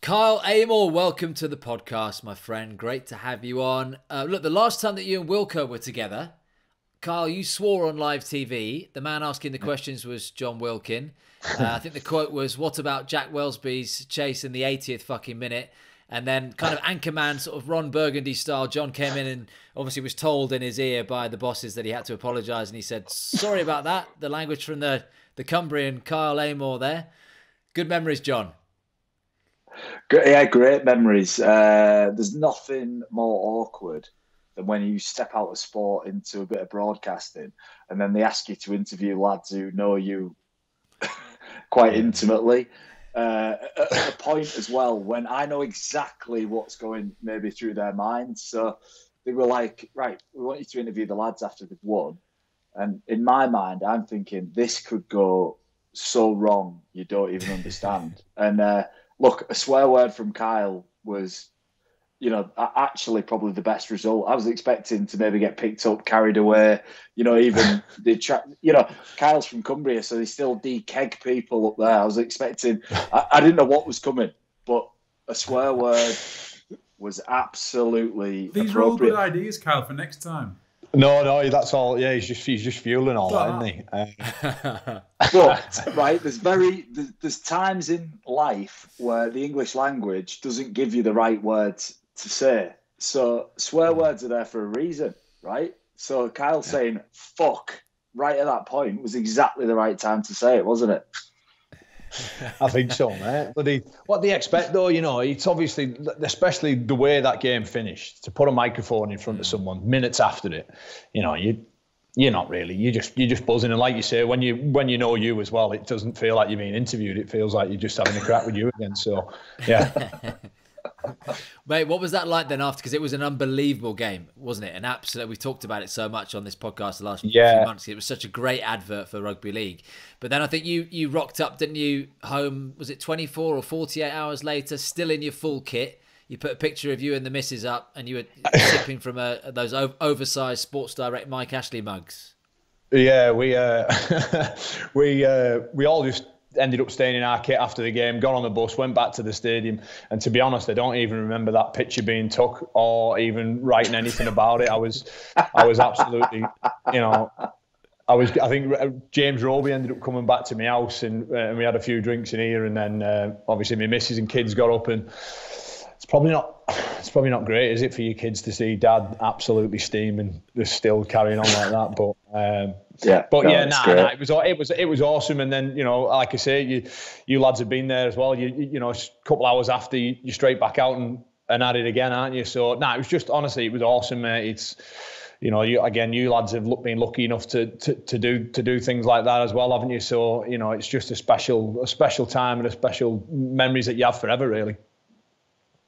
Kyle Amor, welcome to the podcast, my friend. Great to have you on. Look, the last time that you and Wilco were together, Kyle, you swore on live TV. The man asking the questions was John Wilkin. I think the quote was, "What about Jack Welsby's chase in the 80th fucking minute?" And then kind of anchorman, sort of Ron Burgundy style, John came in and obviously was told in his ear by the bosses that he had to apologise. And he said, "Sorry about that." The language from the Cumbrian Kyle Amor there. Good memories, John. Yeah, great memories. There's nothing more awkward than when you step out of sport into a bit of broadcasting and then they ask you to interview lads who know you quite intimately. At a point as well when I know exactly what's going maybe through their minds. So they were like, right, we want you to interview the lads after they've won. And in my mind, I'm thinking this could go so wrong you don't even understand. And look, a swear word from Kyle was, actually probably the best result. I was expecting to maybe get picked up, carried away. Even Kyle's from Cumbria, so they still de-keg people up there. I was expecting, I didn't know what was coming, but a swear word was absolutely These appropriate. are all good ideas, Kyle, for next time. No, that's all. Yeah, he's just fueling all that, isn't he? But right, there's times in life where the English language doesn't give you the right words to say. So swear words are there for a reason, right? So Kyle saying "fuck" right at that point was exactly the right time to say it, wasn't it? I think so, mate. But what they expect, though, it's obviously, especially the way that game finished, to put a microphone in front of someone minutes after it, you're not really. You're just buzzing, and like you say, when you know you as well, it doesn't feel like you're being interviewed. It feels like you're just having a crack with you again. So, yeah. Mate, what was that like then after? Because it was an unbelievable game, wasn't it? An absolute. We talked about it so much on this podcast the last few months. It was such a great advert for rugby league. But then I think you rocked up, didn't you? Home, was it 24 or 48 hours later? Still in your full kit. You put a picture of you and the missus up, and you were sipping from those oversized Sports Direct Mike Ashley mugs. Yeah, we all just ended up staying in our kit after the game, got on the bus, went back to the stadium, and to be honest, I don't even remember that picture being took or even writing anything about it. I was absolutely, I think James Roby ended up coming back to my house, and we had a few drinks in here, and then obviously my missus and kids got up, and it's probably not great, is it, for your kids to see Dad absolutely steaming, just still carrying on like that, but. It was awesome. And then, like I say, you lads have been there as well. A couple hours after, you're straight back out and at it again, aren't you? So, it was just, honestly, it was awesome, mate. It's, you lads have been lucky enough to do things like that as well, haven't you? So, it's just a special time and a special memories that you have forever, really.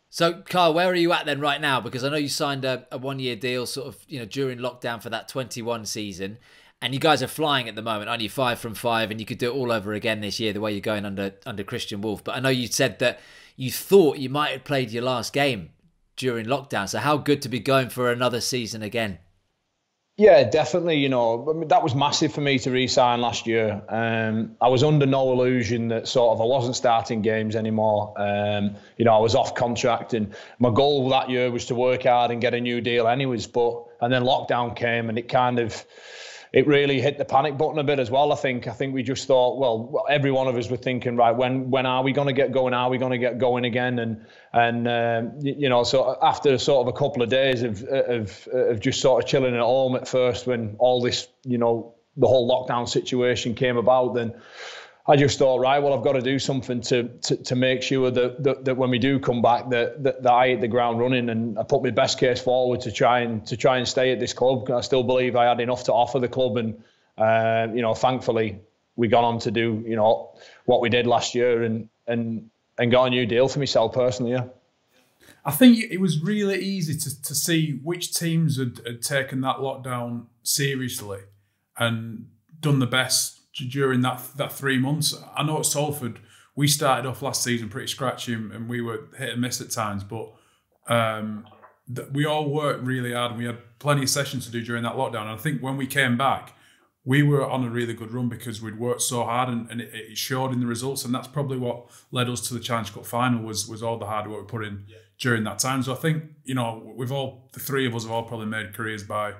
So, Kyle, where are you at then right now? Because I know you signed a one-year deal sort of, during lockdown for that 21 season. And you guys are flying at the moment, aren't you? 5 from 5, and you could do it all over again this year, the way you're going under Christian Wolf. But I know you said that you thought you might have played your last game during lockdown. So how good to be going for another season again? Yeah, definitely. That was massive for me to re-sign last year. I was under no illusion that sort of I wasn't starting games anymore. I was off contract, and my goal that year was to work hard and get a new deal anyways. And then lockdown came, and it really hit the panic button a bit as well. I think we just thought, well, every one of us were thinking, right, when are we going to get going? Are we going to get going again? So after sort of a couple of days of just sort of chilling at home at first, when all this, the whole lockdown situation came about, then I just thought, right, well, I've got to do something to make sure that when we do come back, that I hit the ground running, and I put my best case forward to try and stay at this club. I still believe I had enough to offer the club, and thankfully we got on to do what we did last year, and got a new deal for myself personally. Yeah, I think it was really easy to see which teams had taken that lockdown seriously and done the best during that 3 months. I know at Salford, we started off last season pretty scratchy and we were hit and miss at times, but we all worked really hard and we had plenty of sessions to do during that lockdown. And I think when we came back, we were on a really good run because we'd worked so hard, and it showed in the results. And that's probably what led us to the Challenge Cup final was all the hard work we put in during that time. So I think, the three of us have all probably made careers by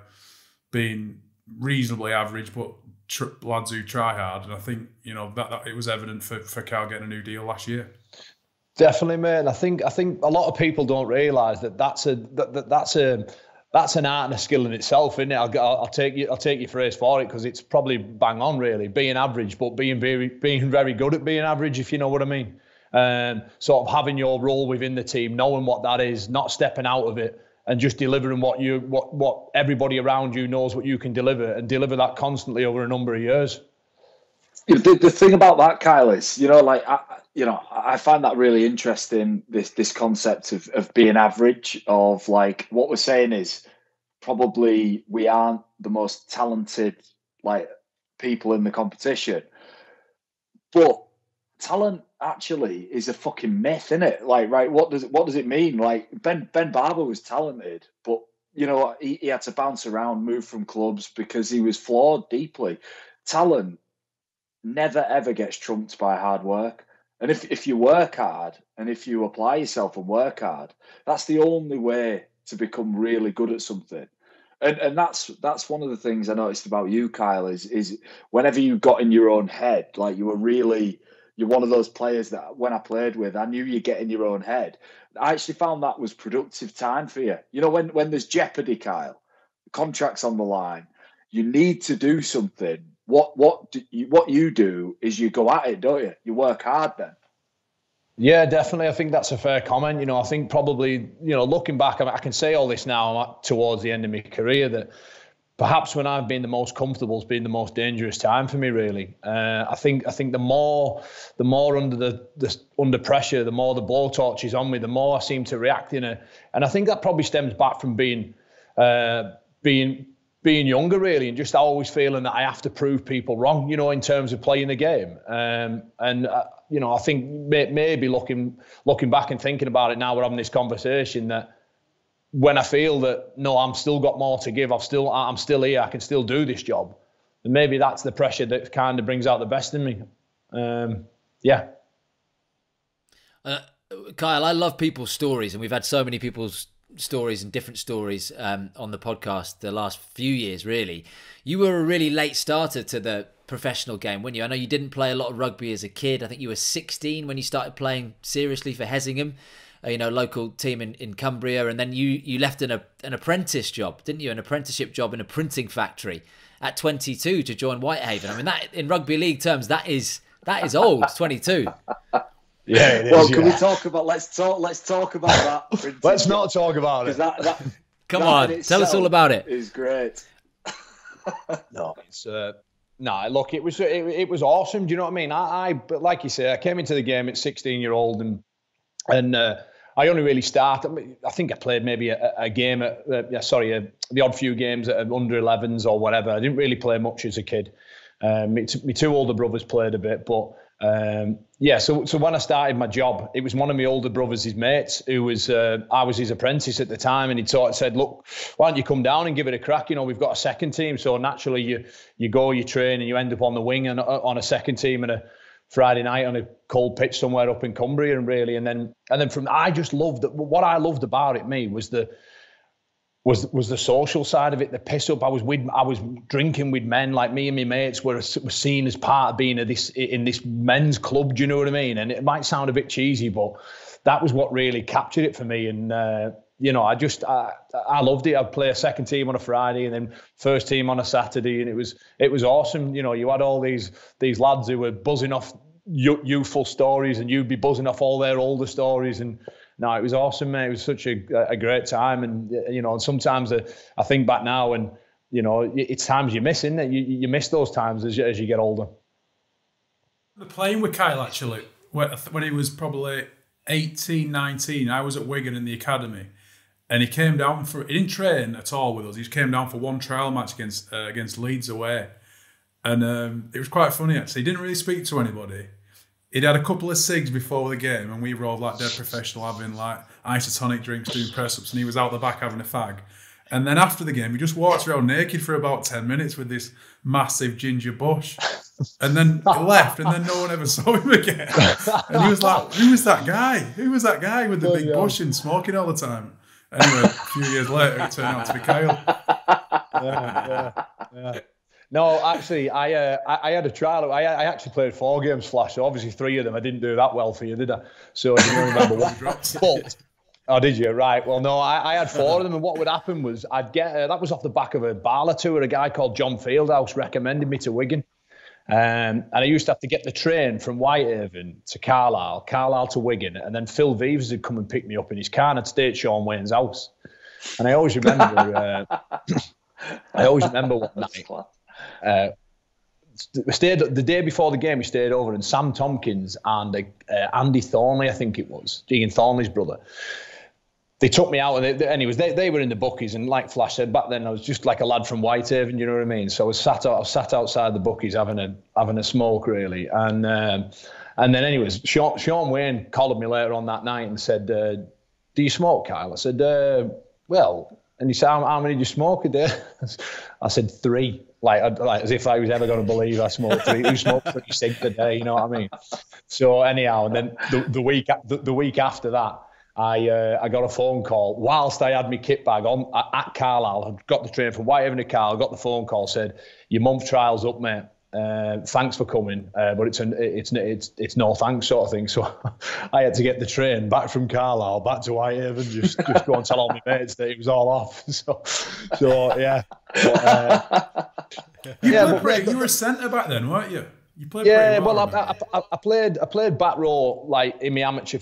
being reasonably average, but lads who try hard. And I think, that it was evident for Kyle getting a new deal last year. Definitely, mate. And I think a lot of people don't realise that's an art and a skill in itself, isn't it? I'll take your phrase for it, because it's probably bang on, really. Being average, but being very good at being average, if you know what I mean. Sort of having your role within the team, knowing what that is, not stepping out of it, and just delivering what everybody around you knows what you can deliver, and deliver that constantly over a number of years. The thing about that, Kyle, is I find that really interesting. This concept of being average, of like what we're saying is probably we aren't the most talented people in the competition, but talent actually is a fucking myth, isn't it? Right? What does it mean? Like Ben Barber was talented, but he had to bounce around, move from clubs because he was flawed deeply. Talent never ever gets trumped by hard work. And if you work hard, and if you apply yourself and work hard, that's the only way to become really good at something. And that's one of the things I noticed about you, Kyle, is whenever you got in your own head, like you're one of those players that when I played with, I knew you get in your own head. I actually found that was productive time for you. When there's jeopardy, Kyle, contracts on the line, you need to do something. What you do is you go at it, don't you? You work hard then. Yeah, definitely. I think that's a fair comment. I think probably, looking back, I can say all this now towards the end of my career, that perhaps when I've been the most comfortable has been the most dangerous time for me, really. I think the more under pressure, the more the blowtorch is on me, the more I seem to react and I think that probably stems back from being younger, really, and just always feeling that I have to prove people wrong, in terms of playing the game. I think maybe looking back and thinking about it now, we're having this conversation, that when I feel that, no, I'm still got more to give, I'm still here, I can still do this job, and maybe that's the pressure that kind of brings out the best in me. Kyle, I love people's stories, and we've had so many people's stories and different stories on the podcast the last few years, really. You were a really late starter to the professional game, weren't you? I know you didn't play a lot of rugby as a kid. I think you were 16 when you started playing seriously for Hesingham, local team in Cumbria, and then you left an apprentice job, didn't you? An apprenticeship job in a printing factory at 22 to join Whitehaven. I mean, that in rugby league terms, that is old. 22. Yeah, it is. Well, can we talk about? Let's talk about that. Let's not talk about it. Come on, tell us all about it. It's great. No, it's look, it was awesome. Do you know what I mean? But like you say, I came into the game at 16-year-old, and I only really started. I think I played maybe a game the odd few games at under 11s or whatever. I didn't really play much as a kid. My two older brothers played a bit, but. So when I started my job, it was one of my older brothers, his mates, who was I was his apprentice at the time, and he said, "Look, why don't you come down and give it a crack? We've got a second team." So naturally, you go, you train, and you end up on the wing and on a second team and a Friday night on a cold pitch somewhere up in Cumbria, and then from I just loved it. What I loved about it, was the social side of it, the piss up. I was drinking with men, like me and my mates were seen as part of being in this men's club. Do you know what I mean? And it might sound a bit cheesy, but that was what really captured it for me. And I loved it. I'd play a second team on a Friday and then first team on a Saturday, and it was awesome. You had all these lads who were buzzing off youthful stories, and you'd be buzzing off all their older stories. And no, it was awesome, mate. It was such a great time. And, sometimes I think back now and, it's times you miss, isn't it? You miss those times as you get older. Playing with Kyle, actually, when he was probably 18, 19, I was at Wigan in the academy. And he came down he didn't train at all with us. He just came down for one trial match against Leeds away. And it was quite funny, actually. He didn't really speak to anybody. He'd had a couple of cigs before the game, and we were all like dead professional, having like isotonic drinks, doing press-ups, and he was out the back having a fag. And then after the game, he just walked around naked for about 10 minutes with this massive ginger bush. And then he left, and then no one ever saw him again. And he was like, who was that guy? Who was that guy with the big bush and smoking all the time? Anyway, a few years later, it turned out to be Kyle. Yeah. No, actually, I had a trial. I actually played 4 games Flash. So obviously 3 of them I didn't do that well for you, did I? So I didn't remember one. But, oh, did you? Right. Well, no, I had 4 of them, and what would happen was I'd get that was off the back of a barler tour. A guy called John Fieldhouse recommended me to Wigan, and I used to have to get the train from Whitehaven to Carlisle to Wigan, and then Phil Vevers would come and pick me up in his car and I'd stay at Sean Wayne's house. And I always remember, one night. We stayed the day before the game. We stayed over, and Sam Tompkins and Andy Thornley, I think it was, Ian Thornley's brother. They took me out, and they were in the bookies, and like Flash said, back then I was just like a lad from Whitehaven, you know what I mean? So I was sat outside the bookies having a smoke, really, and then anyways, Sean Wayne called me later on that night and said, "Do you smoke, Kyle?" I said, "Well," and he said, "How many do you smoke a day?" I said 3, like as if I was ever going to believe I smoked 3. Who smoked 3 cigs a day? You know what I mean? So anyhow, and then the week after that, I got a phone call whilst I had my kit bag on at Carlisle. I got the train from Whitehaven to Carlisle. Got the phone call, said, "Your month trial's up, mate. Thanks for coming, but it's no thanks sort of thing." So I had to get the train back from Carlisle back to Whitehaven, just go and tell all my mates that it was all off. So yeah. You were a centre back then, weren't you? You played pretty well. I played back row, like in my amateur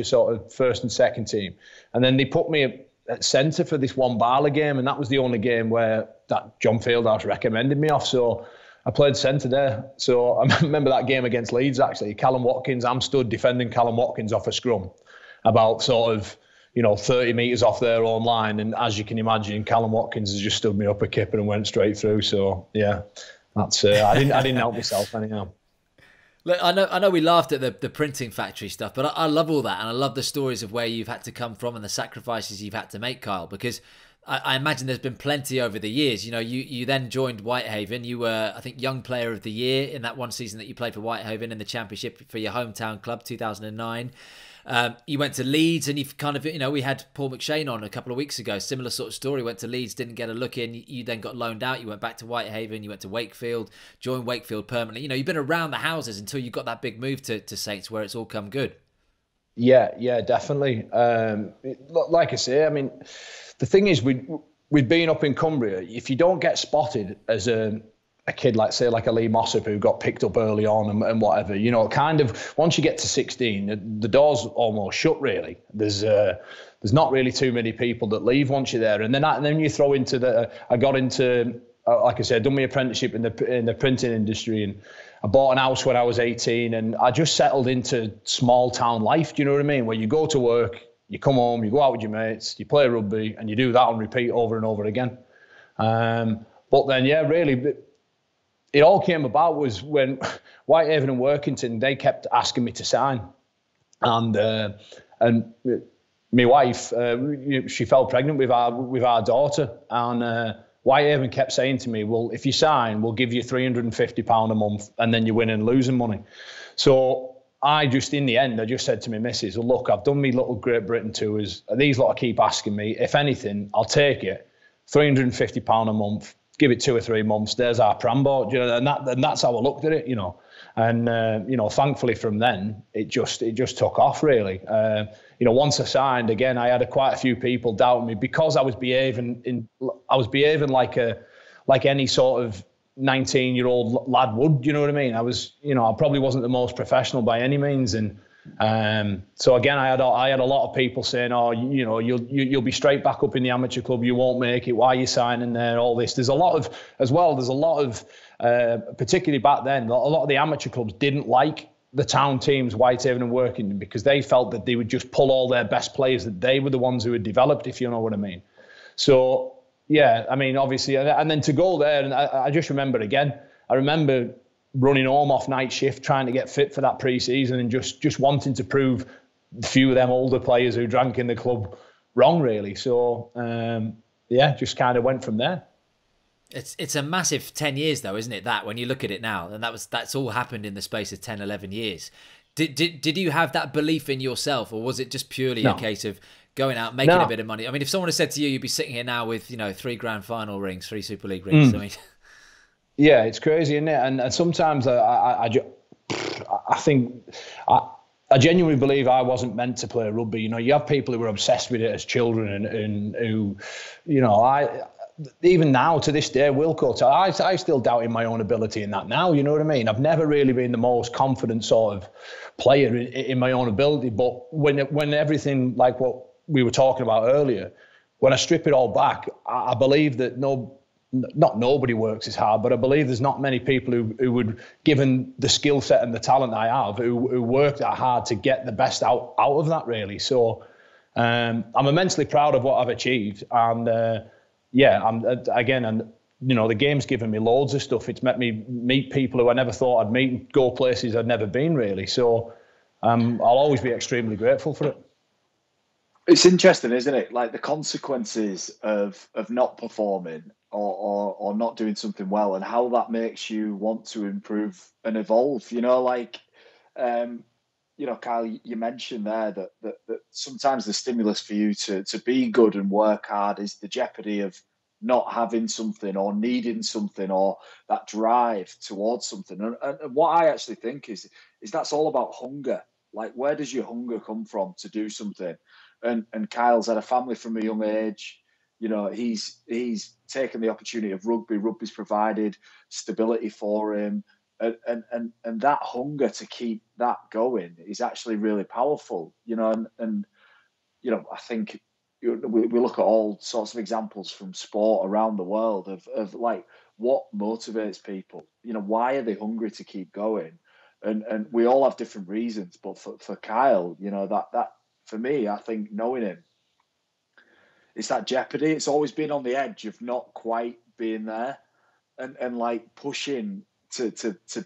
sort of first and second team, and then they put me at centre for this one Barla game, and that was the only game where that John Fieldhouse recommended me off. So I played centre there. So I remember that game against Leeds, actually. Callum Watkins, I'm stood defending Callum Watkins off a scrum, about sort of 30 metres off their own line, and as you can imagine, Callum Watkins has just stood me up a kipper and went straight through. So yeah. That's I didn't help myself anyhow. Look, I know we laughed at the printing factory stuff, but I love all that, and I love the stories of where you've had to come from and the sacrifices you've had to make, Kyle, because I imagine there's been plenty over the years. You then joined Whitehaven. You were, I think, Young Player of the Year in that one season that you played for Whitehaven in the Championship for your hometown club, 2009. You went to Leeds, and you've kind of, we had Paul McShane on a couple of weeks ago. Similar sort of story. Went to Leeds, didn't get a look in. You then got loaned out. You went back to Whitehaven. You went to Wakefield, joined Wakefield permanently. You've been around the houses until you got that big move to Saints, where it's all come good. Yeah, definitely. Like I say, I mean, the thing is, we'd been up in Cumbria. If you don't get spotted as a kid, like say like a Lee Mossop who got picked up early on and whatever, kind of once you get to 16, the door's almost shut really. There's not really too many people that leave once you're there, and then you throw into I got into like I said, done my apprenticeship in the printing industry, and I bought an house when I was 18, and I just settled into small town life. Do you know what I mean? Where you go to work, you come home, you go out with your mates, you play rugby, and you do that on repeat over and over again. But then, yeah, really, it all came about was when Whitehaven and Workington, they kept asking me to sign. And my wife, she fell pregnant with our daughter. And Whitehaven kept saying to me, well, if you sign, we'll give you £350 a month, and then you're winning and losing money. So in the end, I just said to my missus, well, look, I've done me little Great Britain tours. These lot keep asking me. If anything, I'll take it. £350 a month. Give it 2 or 3 months. There's our pram board, and that's how I looked at it, And thankfully from then it just took off really. Once I signed again, I had quite a few people doubting me because I was behaving like any sort of 19-year-old lad would. You know what I mean? I was, I probably wasn't the most professional by any means, and so again, I had a lot of people saying, "Oh, you'll be straight back up in the amateur club. You won't make it. Why are you signing there? All this." There's a lot of, particularly back then, a lot of the amateur clubs didn't like the town teams, Whitehaven and Workington, because they felt that they would just pull all their best players, that they were the ones who had developed, if you know what I mean. So yeah, I mean, obviously, and then to go there, and I just remember again. I remember running home off night shift, trying to get fit for that pre-season, and just wanting to prove the few of them older players who drank in the club wrong, really. So, just kind of went from there. It's a massive 10 years though, isn't it? That when you look at it now, and that's all happened in the space of 10, 11 years. Did you have that belief in yourself, or was it just purely a case of going out, making a bit of money? I mean, if someone had said to you, you'd be sitting here now with, 3 grand final rings, 3 Super League rings. I mean, yeah, it's crazy, isn't it? And sometimes I think I genuinely believe I wasn't meant to play rugby. You have people who were obsessed with it as children and who, even now to this day, Wilco, I still doubt in my own ability in that now. You know what I mean? I've never really been the most confident sort of player in my own ability. But when everything like what we were talking about earlier, when I strip it all back, I believe that not nobody works as hard, but I believe there's not many people who would, given the skill set and the talent I have, who work that hard to get the best out of that, really. So I'm immensely proud of what I've achieved. And the game's given me loads of stuff. It's met me meet people who I never thought I'd meet and go places I'd never been, really. So I'll always be extremely grateful for it. It's interesting, isn't it? Like the consequences of not performing or not doing something well, and how that makes you want to improve and evolve. Kyle, you mentioned there that sometimes the stimulus for you to be good and work hard is the jeopardy of not having something or needing something or that drive towards something. And what I actually think is that's all about hunger. Like, where does your hunger come from to do something? And Kyle's had a family from a young age. He's taken the opportunity of rugby. Rugby's provided stability for him. And that hunger to keep that going is actually really powerful, I think we look at all sorts of examples from sport around the world of like what motivates people, why are they hungry to keep going? And we all have different reasons, but for Kyle, that for me, I think knowing him, it's that jeopardy. It's always been on the edge of not quite being there and like pushing to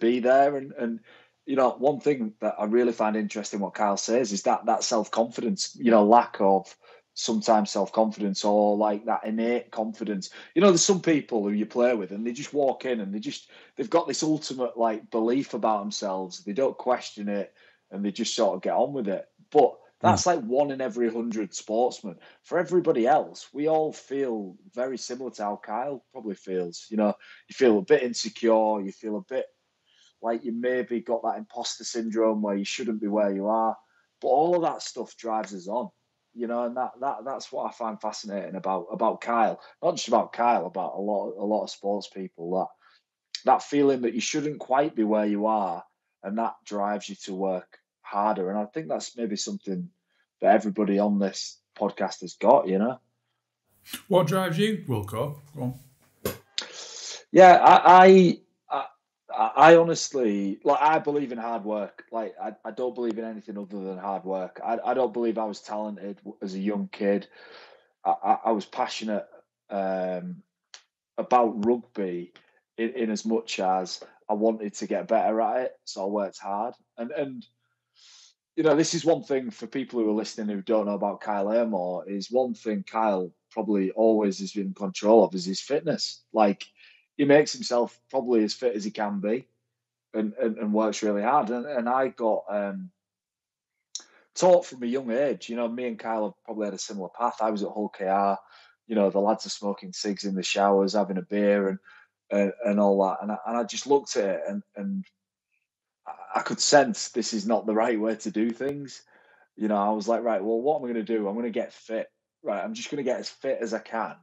be there. And one thing that I really find interesting what Kyle says is that self-confidence, lack of sometimes self-confidence or like that innate confidence. There's some people who you play with and they just walk in and they've got this ultimate like belief about themselves. They don't question it and they just sort of get on with it. But that's like 1 in every 100 sportsmen. For everybody else, we all feel very similar to how Kyle probably feels. You feel a bit insecure. You feel a bit like you maybe got that imposter syndrome where you shouldn't be where you are. But all of that stuff drives us on. And that's what I find fascinating about Kyle. Not just about Kyle, about a lot of sports people. That feeling that you shouldn't quite be where you are, and that drives you to work harder. And I think that's maybe something that everybody on this podcast has got, What drives you, Wilco? Go on. Yeah, I honestly, like, I believe in hard work. Like, I don't believe in anything other than hard work. I don't believe I was talented as a young kid. I was passionate about rugby in as much as I wanted to get better at it. So I worked hard. And this is one thing for people who are listening who don't know about Kyle Amor, is one thing Kyle probably always has been in control of is his fitness. Like, he makes himself probably as fit as he can be and works really hard. And I got taught from a young age. Me and Kyle have probably had a similar path. I was at Hull KR, the lads are smoking cigs in the showers, having a beer and all that. And I just looked at it and I could sense this is not the right way to do things. I was like, right, well, what am I going to do? I'm going to get fit. Right, I'm just going to get as fit as I can.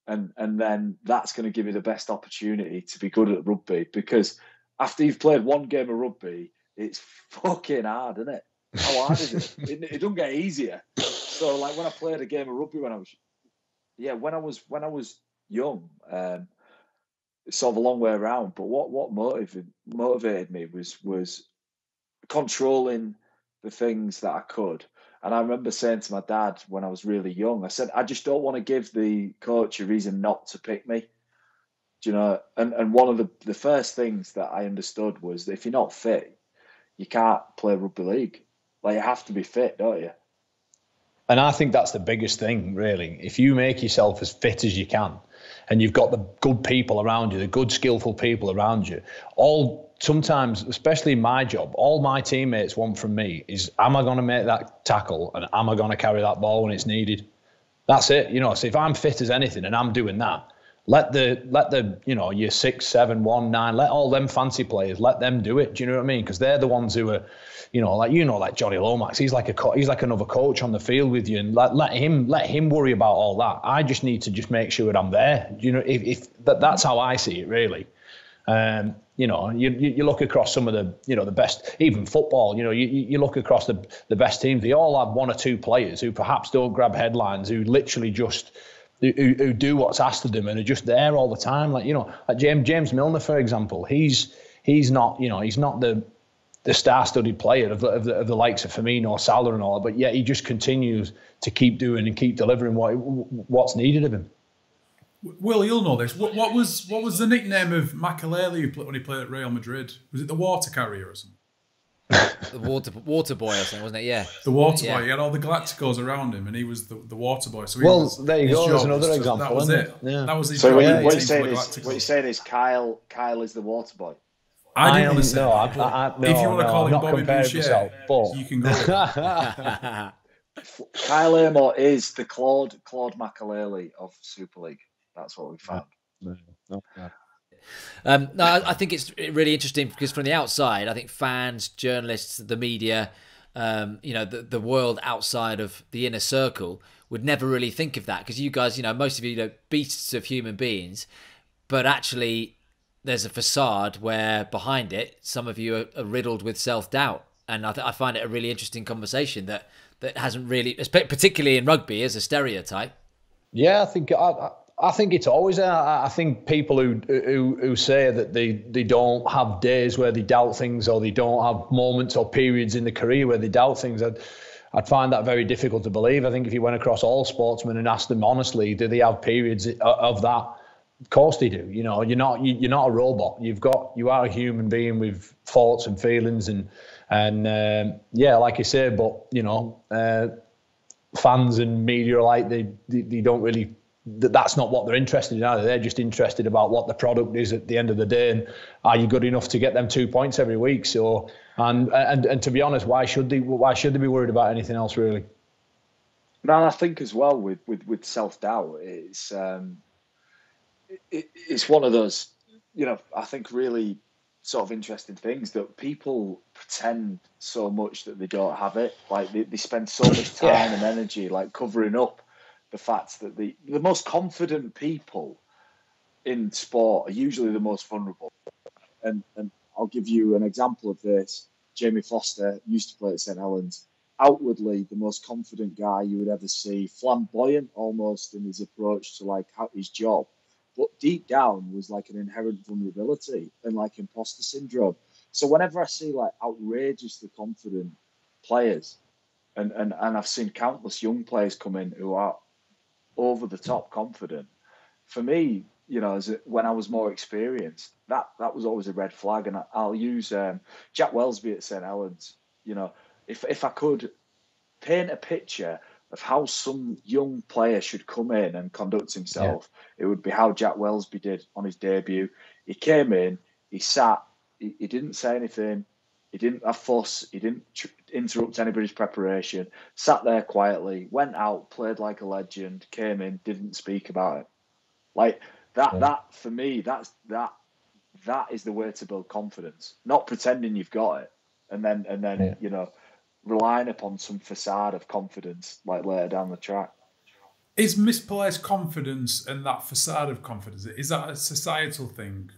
And then that's going to give me the best opportunity to be good at rugby, because after you've played one game of rugby, it's fucking hard, isn't it? How hard is it? It doesn't get easier. So like when I played a game of rugby when I was young, it's sort of a long way around. But what motivated me was controlling the things that I could. And I remember saying to my dad when I was really young, I said, I just don't want to give the coach a reason not to pick me. And one of the first things that I understood was that if you're not fit, you can't play rugby league. Like, you have to be fit, don't you? And I think that's the biggest thing, really. If you make yourself as fit as you can, and you've got the good people around you, the good, skillful people around you, sometimes, especially in my job, all my teammates want from me is, am I going to make that tackle and am I going to carry that ball when it's needed? That's it. So if I'm fit as anything and I'm doing that, let the your 6, 7, 1, 9, let all them fancy players, let them do it. Do you know what I mean? Because they're the ones who are, like Johnny Lomax. He's like another coach on the field with you, and let him worry about all that. I just need to just make sure that I'm there. If that's how I see it, really. You look across some of the best, even football. You look across the best teams. They all have one or two players who perhaps don't grab headlines, who literally just who do what's asked of them and are just there all the time. Like James Milner, for example. He's not the star-studded player of the likes of Firmino, Salah, and all, but yet he just continues to keep doing and keep delivering what's needed of him. Will, you'll know this. What was the nickname of Makelele when he played at Real Madrid? Was it the water carrier or something? The water boy or something, wasn't it? Yeah. The water boy. He had all the Galacticos around him, and he was the water boy. So there you go. There's another example. That was it. Yeah. That was his so job. what you're saying is Kyle is the water boy. I didn't want to say that. No, if you want to call him Bobby Boucher, but you can go. Kyle Amor is the Claude Makelele of Super League. That's what we found. No, I think it's really interesting because from the outside, I think fans, journalists, the media, the world outside of the inner circle would never really think of that, because you guys, most of you, beasts of human beings, but actually there's a facade where behind it, some of you are riddled with self-doubt. And I find it a really interesting conversation that hasn't really, particularly in rugby, as a stereotype. Yeah, I think it's always there. I think people who say that they don't have days where they doubt things, or they don't have moments or periods in the career where they doubt things, I'd find that very difficult to believe. I think if you went across all sportsmen and asked them honestly, do they have periods of that? Of course they do. You're not a robot. You are a human being with thoughts and feelings, and like you say. But fans and media alike, they don't really. That's not what they're interested in either. They're just interested about what the product is at the end of the day, and are you good enough to get them 2 points every week? So, and to be honest, why should they be worried about anything else, really? No, I think as well with self-doubt, it's one of those, I think really sort of interesting things that people pretend so much that they don't have it. Like they spend so much time and energy like covering up the fact that the most confident people in sport are usually the most vulnerable. And I'll give you an example of this. Jamie Foster used to play at St Helens. Outwardly, the most confident guy you would ever see, flamboyant almost in his approach to his job. But deep down was like an inherent vulnerability and like imposter syndrome. So whenever I see like outrageously confident players, and I've seen countless young players come in who are over the top confident, for me, when I was more experienced, that was always a red flag. And I'll use Jack Welsby at St Helens. If I could paint a picture of how some young player should come in and conduct himself, it would be how Jack Welsby did on his debut. He came in, he sat, he didn't say anything, he didn't have fuss, he didn't interrupt anybody's preparation, sat there quietly, went out, played like a legend, came in, didn't speak about it. Like that for me, that is the way to build confidence. Not pretending you've got it and then relying upon some facade of confidence like later down the track. Is misplaced confidence and that facade of confidence, is that a societal thing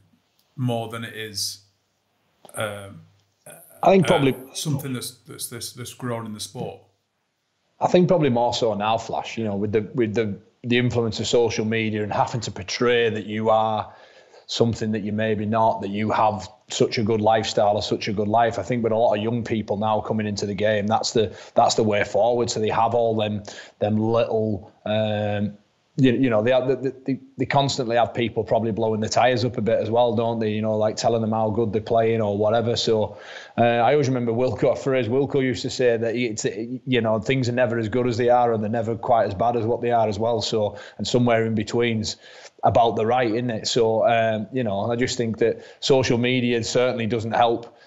more than it is I think probably something that's grown in the sport? I think probably more so now, Flash, with the influence of social media and having to portray that you are something that you maybe not, that you have such a good lifestyle or such a good life. I think with a lot of young people now coming into the game, that's the way forward. So they have all them little they constantly have people probably blowing the tyres up a bit as well, don't they? Like telling them how good they're playing or whatever. So I always remember Wilco used to say that things are never as good as they are, and they're never quite as bad as what they are as well. So, and somewhere in between's about the right, isn't it? So I just think that social media certainly doesn't help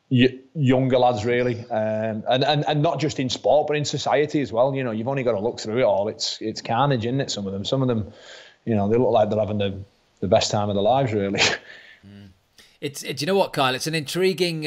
younger lads really, and not just in sport but in society as well. You've only got to look through it all. It's carnage, isn't it? Some of them they look like they're having the best time of their lives really. Do you know what, Kyle? It's an intriguing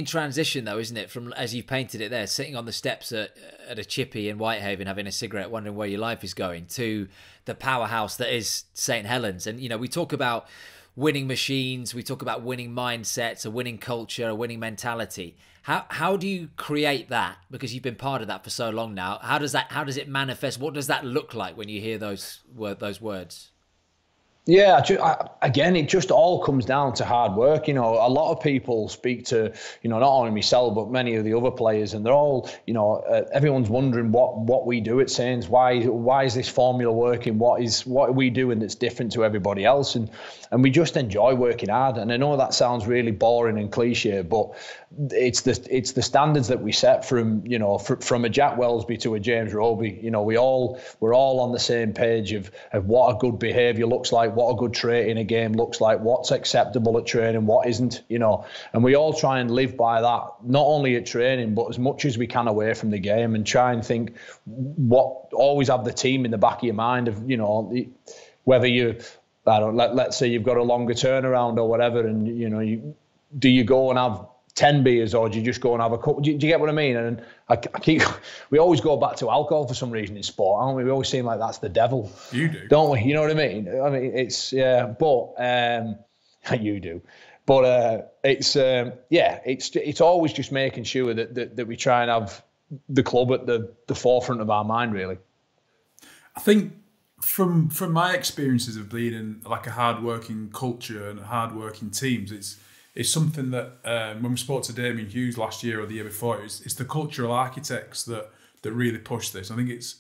transition though, isn't it? From, as you've painted it there, sitting on the steps at a chippy in Whitehaven having a cigarette, wondering where your life is going, to the powerhouse that is St Helens. And we talk about winning machines, we talk about winning mindsets, a winning culture, a winning mentality. How do you create that? Because you've been part of that for so long now. How does it manifest? What does that look like when you hear those words? Yeah, again, it just all comes down to hard work. A lot of people speak to, not only myself, but many of the other players, and they're all, everyone's wondering what we do at Saints. Why is this formula working? What are we doing that's different to everybody else? And we just enjoy working hard. And I know that sounds really boring and cliche, but it's the standards that we set from a Jack Welsby to a James Roby. We're all on the same page of what a good behaviour looks like, what a good trait in a game looks like, what's acceptable at training, what isn't. And we all try and live by that, not only at training but as much as we can away from the game, and try and think always have the team in the back of your mind of whether let's say you've got a longer turnaround or whatever, and do you go and have 10 beers, or do you just go and have a couple? Do you get what I mean? And we always go back to alcohol for some reason in sport, aren't we? We always seem like that's the devil. You do, don't we? You know what I mean? I mean, it's you do, but it's always just making sure that we try and have the club at the forefront of our mind, really. I think from my experiences of leading like a hard-working culture and hard-working teams, it's something that when we spoke to Damien Hughes last year or the year before, it's the cultural architects that really push this. I think it's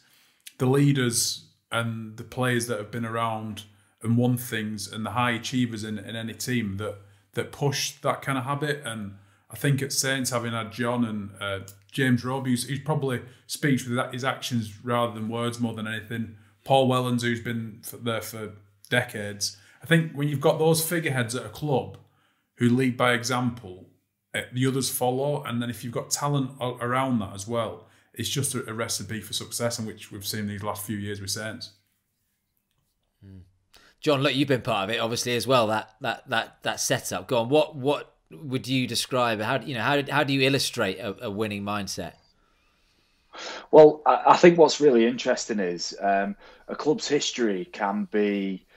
the leaders and the players that have been around and won things, and the high achievers in any team that push that kind of habit. And I think at Saints, having had John and James Roby, who probably speaks with his actions rather than words more than anything, Paul Wellens, who's been there for decades. I think when you've got those figureheads at a club who lead by example, the others follow, and then if you've got talent around that as well, it's just a recipe for success, in which we've seen these last few years with Saints. John, look, you've been part of it obviously as well. That setup. Go on. What would you describe? How do you illustrate a winning mindset? Well, I think what's really interesting is a club's history can be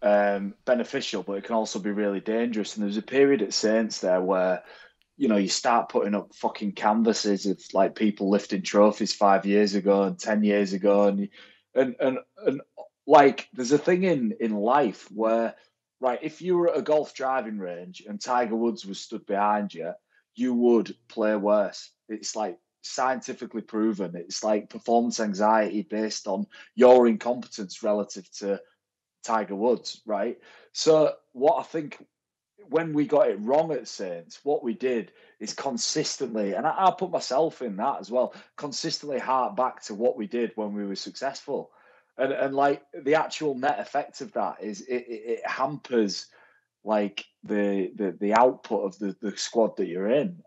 beneficial, but it can also be really dangerous. And there was a period at Saints there where, you start putting up fucking canvases of like people lifting trophies 5 years ago and 10 years ago, and like there's a thing in life where, right, if you were at a golf driving range and Tiger Woods was stood behind you, you would play worse. It's like scientifically proven. It's like performance anxiety based on your incompetence relative to Tiger Woods, right? So what I think when we got it wrong at Saints, what we did is consistently, and I put myself in that as well, consistently hark back to what we did when we were successful. And like the actual net effect of that is it hampers like the output of the squad that you're in.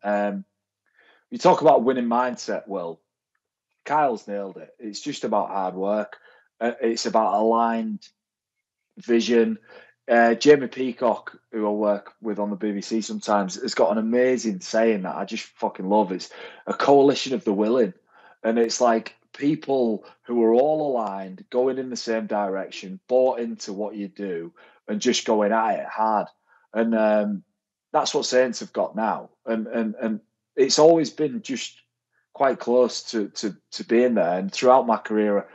You talk about winning mindset, Will. Kyle's nailed it. It's just about hard work. It's about aligned vision. Jamie Peacock, who I work with on the BBC sometimes, has got an amazing saying that I just fucking love. It's a coalition of the willing. And it's like people who are all aligned, going in the same direction, bought into what you do, and just going at it hard. And that's what Saints have got now. And it's always been just quite close to being there. And throughout my career,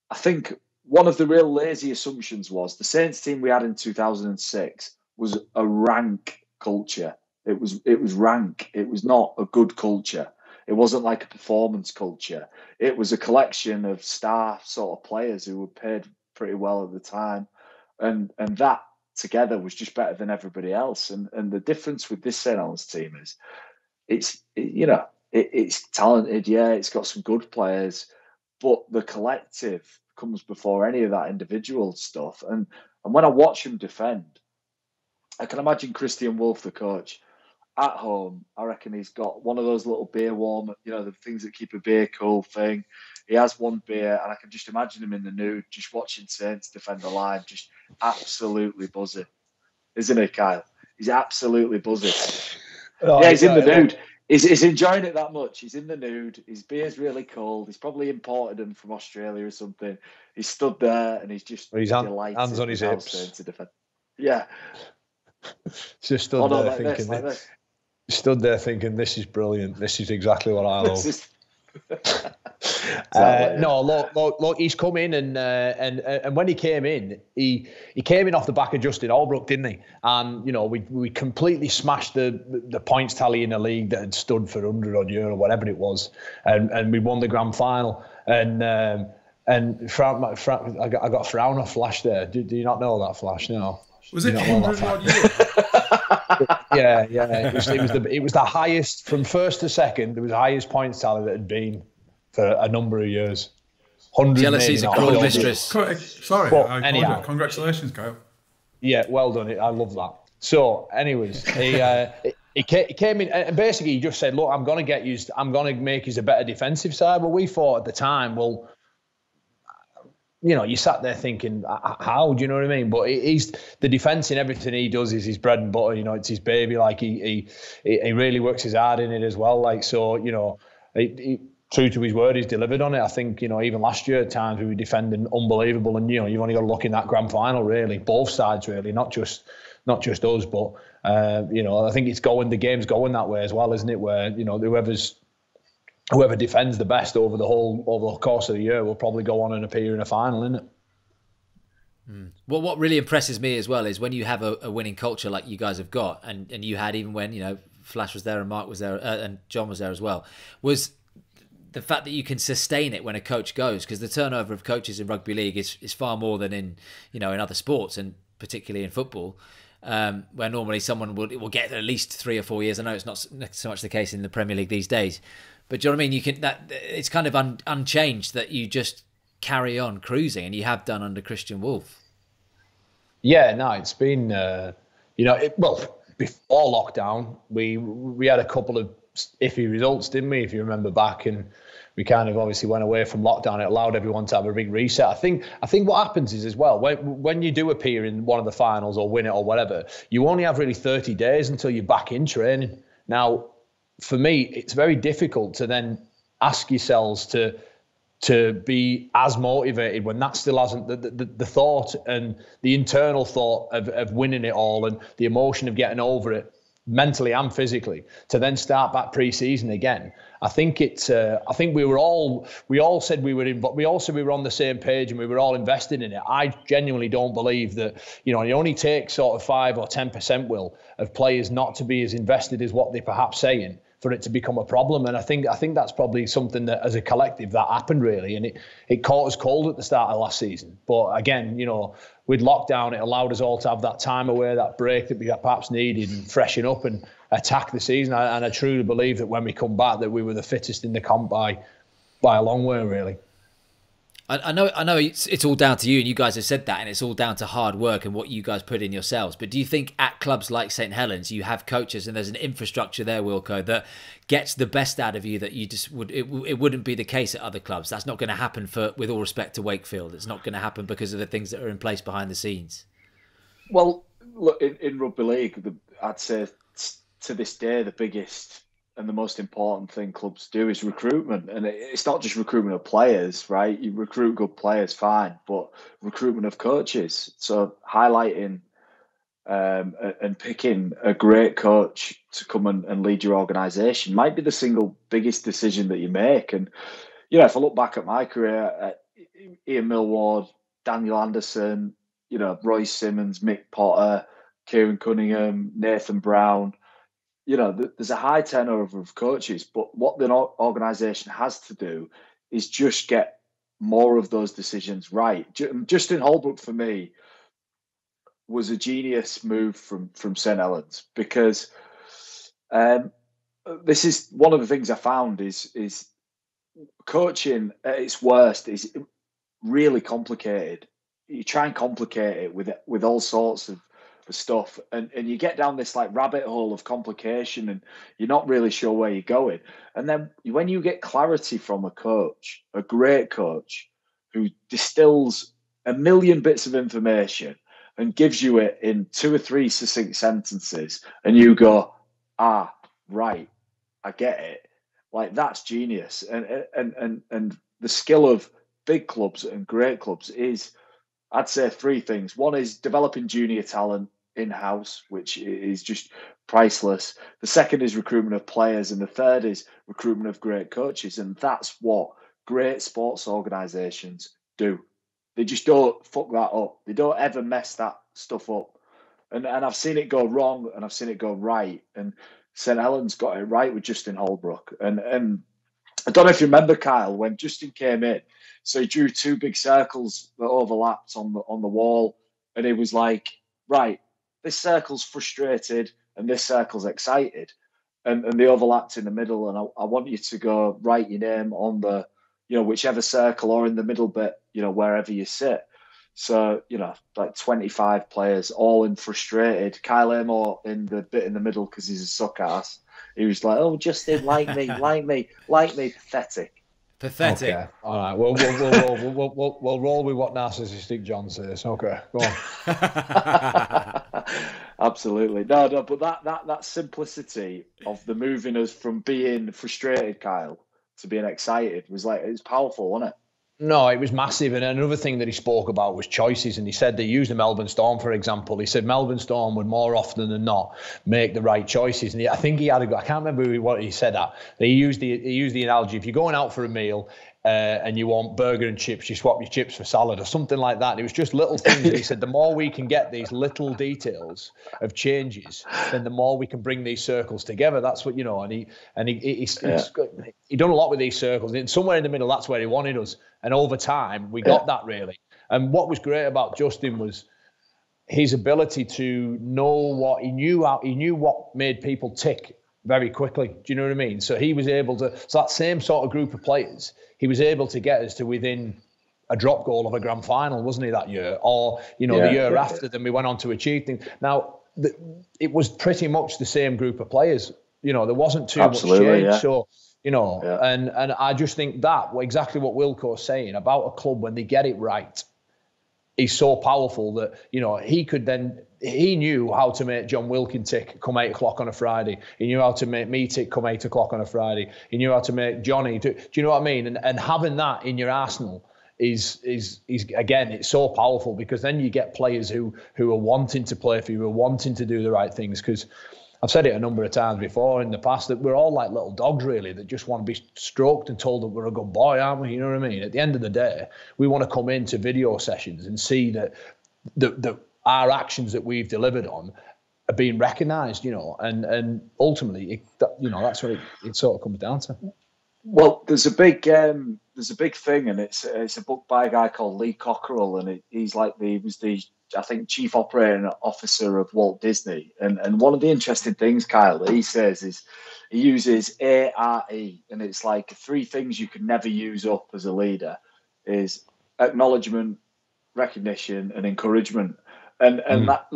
I think one of the real lazy assumptions was the Saints team we had in 2006 was a rank culture. It was rank. It was not a good culture. It wasn't like a performance culture. It was a collection of star sort of players who were paid pretty well at the time. And that together was just better than everybody else. And the difference with this St Helens team is it's talented, yeah, it's got some good players, but the collective comes before any of that individual stuff. And when I watch him defend, I can imagine Christian Wolf, the coach, at home. I reckon he's got one of those little beer warm, the things that keep a beer cool thing. He has one beer, and I can just imagine him in the nude, just watching Saints defend the line, just absolutely buzzing. Isn't he, Kyle? He's absolutely buzzing. Yeah, he's in the nude. He's enjoying it that much. He's in the nude. His beer's really cold. He's probably imported them from Australia or something. He's stood there and he's just delighted. Hands on his hips. To defend. Yeah. Just stood there thinking, stood there thinking, this is brilliant. This is exactly what I love. No, look, he's come in and when he came in, he came in off the back of Justin Holbrook, didn't he? And we completely smashed the points tally in a league that had stood for 100 odd years or whatever it was, and we won the grand final. And I got a frown off Flash there. Do you not know that, Flash? No. Was it 100 odd years? Yeah. It was the highest from first to second. It was the highest points tally that had been for a number of years. Jealousy's a cruel mistress. Sorry, anyhow, congratulations, Kyle. Yeah, well done. I love that. So, anyways, he came in and basically he just said, "Look, I'm going to make you a better defensive side." But we thought at the time, well, you sat there thinking, how do you know what I mean? But he's the defence in everything he does is his bread and butter. It's his baby. Like he really works his hard in it as well. Like so, he, true to his word, he's delivered on it. I think even last year at times we were defending unbelievable, and you've only got to look in that grand final really, both sides really, not just us, but I think the game's going that way as well, isn't it? Where whoever defends the best over the course of the year will probably go on and appear in a final, isn't it? Well, what really impresses me as well is when you have a winning culture like you guys have got, and you had, even when Flash was there and Mark was there and John was there as well, was the fact that you can sustain it when a coach goes, because the turnover of coaches in rugby league is far more than in in other sports, and particularly in football, where normally someone will get at least 3 or 4 years. I know it's not so much the case in the Premier League these days. But do you know what I mean? It's kind of unchanged that you just carry on cruising, and you have done under Christian Wolf. Yeah, no, it's been before lockdown we had a couple of iffy results, didn't we? If you remember back, and we kind of obviously went away from lockdown. It allowed everyone to have a big reset. I think what happens is as well, when you do appear in one of the finals or win it or whatever, you only have really 30 days until you're back in training. Now, for me, it's very difficult to then ask yourselves to be as motivated when that still hasn't the thought and the internal thought of winning it all and the emotion of getting over it mentally and physically, to then start back pre-season again. I think we all said we were in, but we also we were on the same page and we were all invested in it. I genuinely don't believe that it only takes sort of 5 or 10% will of players not to be as invested as what they're perhaps saying for it to become a problem. And I think that's probably something that as a collective that happened really, and it caught us cold at the start of last season. But again, with lockdown, it allowed us all to have that time away, that break that we perhaps needed, and freshen up and attack the season. And I truly believe that when we come back, that we were the fittest in the comp by a long way, really. I know it's all down to you, and you guys have said that, and it's all down to hard work and what you guys put in yourselves. But do you think at clubs like St Helens, you have coaches and there's an infrastructure there, Wilco, that gets the best out of you that you just it wouldn't be the case at other clubs? That's not going to happen with all respect to Wakefield. It's not going to happen because of the things that are in place behind the scenes. Well, look, in rugby league, I'd say to this day, the biggest and the most important thing clubs do is recruitment. And it's not just recruitment of players, right? You recruit good players, fine, but recruitment of coaches. So highlighting and picking a great coach to come and lead your organisation might be the single biggest decision that you make. And, if I look back at my career, Ian Millward, Daniel Anderson, Roy Simmons, Mick Potter, Kieran Cunningham, Nathan Brown, there's a high turnover of coaches, but what the organisation has to do is just get more of those decisions right. Justin Holbrook, for me, was a genius move from St Helens, because this is one of the things I found is coaching at its worst is really complicated. You try and complicate it with all sorts of stuff, and you get down this like rabbit hole of complication, and you're not really sure where you're going. And then when you get clarity from a coach, a great coach, who distills a million bits of information and gives you it in 2 or 3 succinct sentences, and you go, right, I get it. Like, that's genius. And the skill of big clubs and great clubs is, I'd say, 3 things. One is developing junior talent in-house, which is just priceless. The second is recruitment of players. And the third is recruitment of great coaches. And that's what great sports organisations do. They just don't fuck that up. They don't ever mess that stuff up. And I've seen it go wrong, and I've seen it go right. And St Helens got it right with Justin Holbrook. And I don't know if you remember, Kyle, when Justin came in, so he drew 2 big circles that overlapped on the wall, and he was like, right, this circle's frustrated and this circle's excited, and they overlapped in the middle. And I want you to go write your name on the, whichever circle, or in the middle bit, wherever you sit. So, like 25 players, all in frustrated. Kyle Amor in the bit in the middle because he's a suck ass. He was like, "Oh, Justin, like me, pathetic." Pathetic. Okay. All right. We'll roll with what narcissistic John says. Okay. Go on. Absolutely. No, but that simplicity of the moving us from being frustrated, Kyle, to being excited was like, it's powerful, wasn't it? No, it was massive. And another thing that he spoke about was choices. And he said they used the Melbourne Storm, for example. He said Melbourne Storm would more often than not make the right choices. And I think he had I can't remember what he said that. He used the analogy, if you're going out for a meal and you want burger and chips, you swap your chips for salad or something like that. And it was just little things. And he said the more we can get these little details of changes, then the more we can bring these circles together. That's what, he's done a lot with these circles. And somewhere in the middle, that's where he wanted us. And over time, we got that, really. And what was great about Justin was his ability to know what he knew what made people tick very quickly. Do you know what I mean? So he was able to, so that same sort of group of players, he was able to get us to within a drop goal of a grand final, wasn't he, that year? Or, the year after, then we went on to achieve things. Now, it was pretty much the same group of players. There wasn't too much change. Yeah. So, and I just think that exactly what Wilco's saying about a club, when they get it right, is so powerful that, he knew how to make John Wilkin tick come 8 o'clock on a Friday. He knew how to make me tick come 8 o'clock on a Friday. He knew how to make Johnny do you know what I mean? And having that in your arsenal is again, it's so powerful, because then you get players who are wanting to play for you, who are wanting to do the right things. Because I've said it a number of times before in the past that we're all like little dogs, really, that just want to be stroked and told that we're a good boy, aren't we? You know what I mean? At the end of the day, we want to come into video sessions and see that our actions that we've delivered on are being recognised, and ultimately, that's what it sort of comes down to. Well, there's a big thing, and it's a book by a guy called Lee Cockerell, and he was the I think chief operating officer of Walt Disney, and one of the interesting things, Kyle, that he says is he uses ARE, and it's like 3 things you can never use up as a leader: is acknowledgement, recognition, and encouragement. And that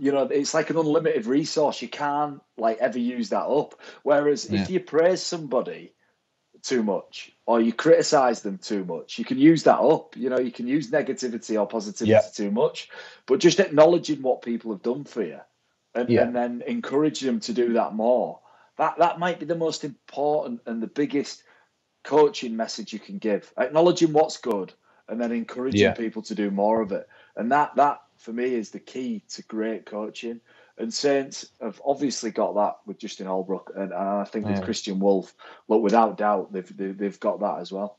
it's like an unlimited resource. You can't ever use that up. Whereas if you praise somebody too much, or you criticize them too much, you can use that up. You can use negativity or positivity too much, but just acknowledging what people have done for you, and then encourage them to do that more. That might be the most important and the biggest coaching message you can give. Acknowledging what's good, and then encouraging people to do more of it. And that for me is the key to great coaching. And Saints have obviously got that with Justin Holbrook, and I think with Christian Wolff, look, without doubt, they've got that as well.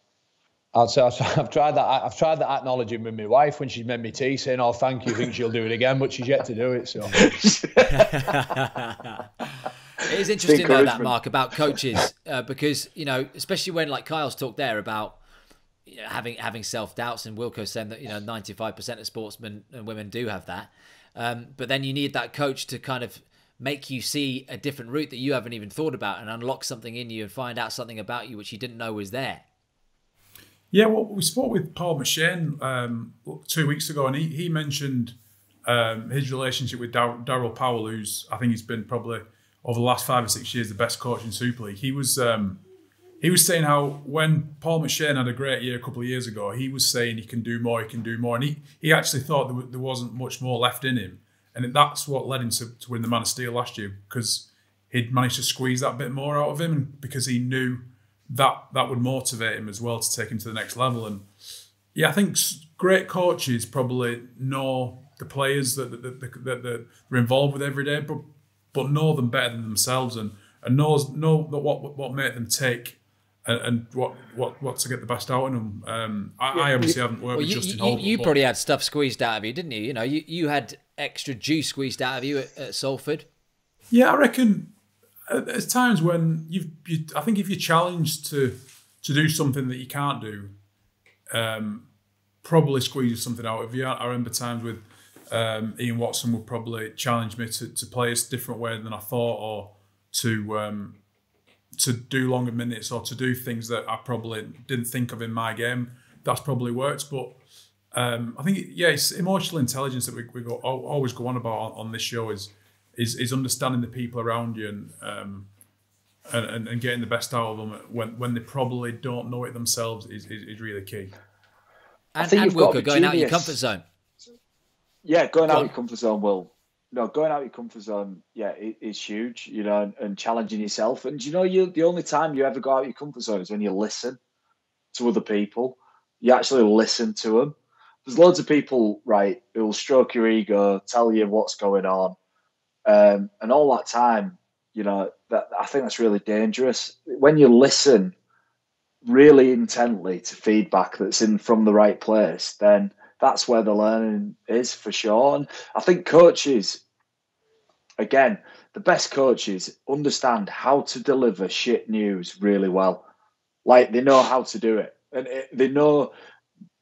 I've tried that. I've tried that acknowledging with my wife when she's made me tea, saying, "Oh, thank you." I think she'll do it again, but she's yet to do it. So It is interesting though, that, Mark, about coaches, because, you know, especially when, like Kyle's talked there about, you know, having self-doubts, and Wilco saying that, you know, 95% of sportsmen and women do have that. But then you need that coach to kind of make you see a different route that you haven't even thought about, and unlock something in you and find out something about you which you didn't know was there. Yeah, well, we spoke with Paul McShane 2 weeks ago, and he mentioned his relationship with Darryl Powell, who's, I think he's been probably over the last 5 or 6 years the best coach in Super League. He was saying how when Paul McShane had a great year a couple of years ago, he was saying he can do more, and he actually thought there wasn't much more left in him, and that's what led him to win the Man of Steel last year, because he'd managed to squeeze that bit more out of him, and because he knew that would motivate him as well to take him to the next level. And yeah, I think great coaches probably know the players that they're involved with every day, but know them better than themselves, and know what made them take and what to get the best out of them. I obviously haven't worked with Justin Holbrook. You probably had stuff squeezed out of you, didn't you? You know, you had extra juice squeezed out of you at Salford. Yeah, I reckon there's times when I think if you're challenged to do something that you can't do, probably squeezes something out of you. I remember times with Ian Watson would probably challenge me to play a different way than I thought, or to do longer minutes, or to do things that I probably didn't think of in my game. That's probably worked, but I think it's emotional intelligence that we always go on about on this show is understanding the people around you, and getting the best out of them when they probably don't know it themselves is really key. And Wilco, going out your comfort zone. Yeah, going out your comfort zone, Will. No, going out your comfort zone, yeah, is huge, you know, and challenging yourself. And, you know, the only time you ever go out your comfort zone is when you listen to other people. You actually listen to them. There's loads of people, right, who will stroke your ego, tell you what's going on. And all that time, you know, that I think that's really dangerous. When you listen really intently to feedback that's in from the right place, then that's where the learning is, for sure. And I think coaches, again, the best coaches understand how to deliver shit news really well. Like, they know how to do it, and they know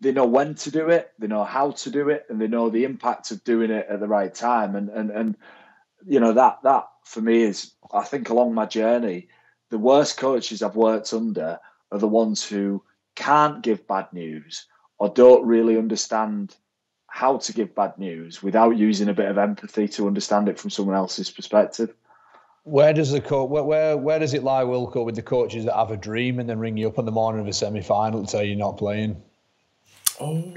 when to do it, they know how to do it, and they know the impact of doing it at the right time. And you know, that for me is, I think, along my journey, the worst coaches I've worked under are the ones who can't give bad news, or don't really understand how to give bad news without using a bit of empathy to understand it from someone else's perspective. Where does it lie, Wilco, with the coaches that have a dream and then ring you up on the morning of a semi-final to tell you're not playing? Oh.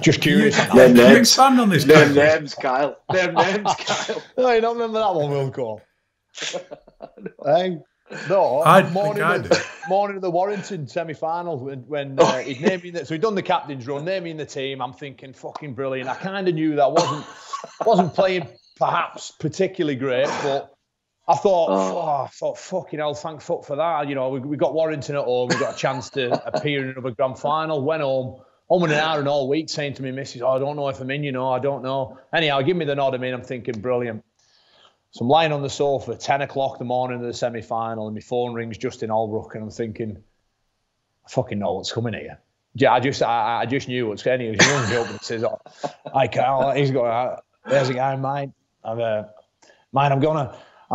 Just curious. Name names. Expand on this. Name names, Kyle. Name names, Kyle. No, you don't remember that one, Wilco? Hey. No, morning of the Warrington semi-final when he'd named me. So he'd done the captain's run, named me in the team. I'm thinking, fucking brilliant. I kind of knew that wasn't playing perhaps particularly great, but I thought, fucking hell, thank fuck for that. You know, we got Warrington at home. We got a chance to appear in another grand final. Went home in an hour and all week, saying to me, missus, I don't know if I'm in. You know, I don't know. Anyhow, give me the nod. I'm thinking, brilliant. So I'm lying on the sofa, 10 o'clock the morning of the semi-final, and my phone rings Justin Holbrook, and I'm thinking, I fucking know what's coming here. Yeah, I just knew what's coming. He was young, Joe, but he says, "Hi, Carl." He's going, "There's a guy, mate. I'm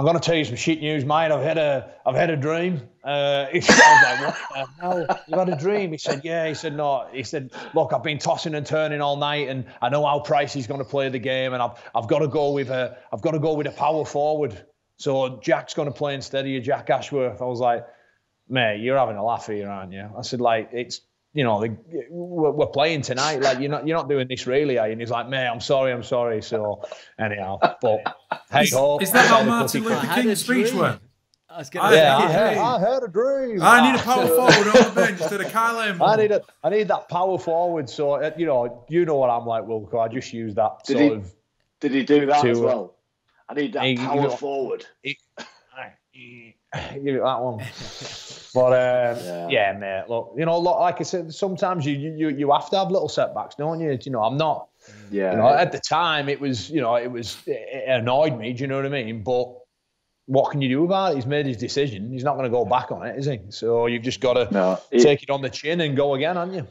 gonna tell you some shit news, mate. I've had a dream." I was like, "What the hell? You've had a dream?" He said, "Yeah." He said, "No." He said, "Look, I've been tossing and turning all night, and I know how Pricey's going to play the game, and I've got to go with a power forward. So Jack's going to play instead of you, Jack Ashworth." I was like, "Mate, you're having a laugh here, aren't you?" I said, "Like, it's, you know, we're playing tonight. Like, you're not doing this really, are you?" And he's like, "Mate, I'm sorry." So anyhow, but hey ho. Is that how Martin Luther King's speech went? I had a dream. I need a power forward on the bench instead of Kyle Amor. I need that power forward. So you know what I'm like, Wilco. I just use that Did he do that as well? I need that power forward. Give it that one. But mate. Look, like I said, sometimes you have to have little setbacks, don't you? You know, I'm not Yeah. You know, at the time, it annoyed me. Do you know what I mean? But what can you do about it? He's made his decision. He's not going to go back on it, is he? So you've just got to take it on the chin and go again, haven't you?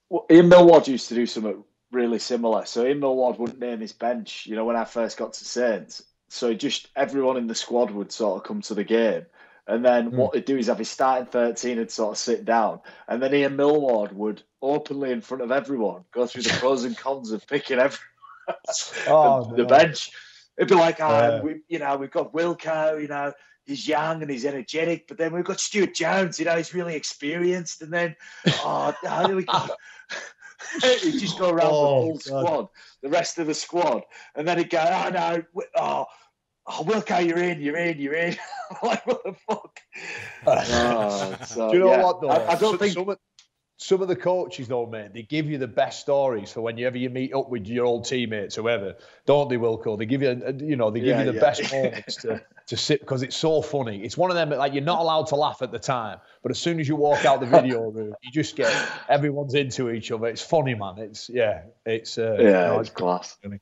Well, Ian Millward used to do something really similar. So Ian Millward wouldn't name his bench, when I first got to Saints. So just everyone in the squad would sort of come to the game. And then what he'd do is have his starting 13 and sort of sit down. And then Ian Millward would openly in front of everyone go through the pros and cons of picking the bench. It'd be like, we've got Wilco, he's young and he's energetic, but then we've got Stuart Jones, he's really experienced. And then, he'd just go around the whole squad, the rest of the squad. And then he'd go, Wilco, you're in. I'm like, what the fuck? Do you know what, though? I don't think... Some of the coaches, though, mate, they give you the best stories for whenever you meet up with your old teammates, whoever, don't they, Wilco? They give you, give you the best moments to sit, because it's so funny. It's one of them, like, you're not allowed to laugh at the time, but as soon as you walk out the video room, you just get, everyone's into each other. It's funny, man. It's class. Funny.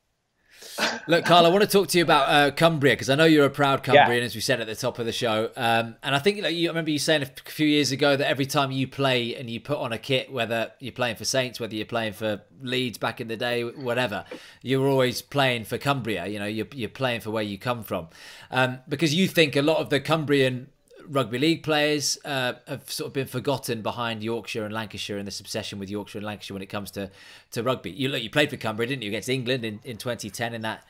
Look, Kyle, I want to talk to you about Cumbria, because I know you're a proud Cumbrian, as we said at the top of the show. And I think I remember you saying a few years ago that every time you play and you put on a kit, whether you're playing for Saints, whether you're playing for Leeds back in the day, whatever, you were always playing for Cumbria. You're playing for where you come from. Because you think a lot of the Cumbrian rugby league players have sort of been forgotten behind Yorkshire and Lancashire and this obsession with Yorkshire and Lancashire when it comes to rugby. You played for Cumbria, didn't you, against England in 2010 in that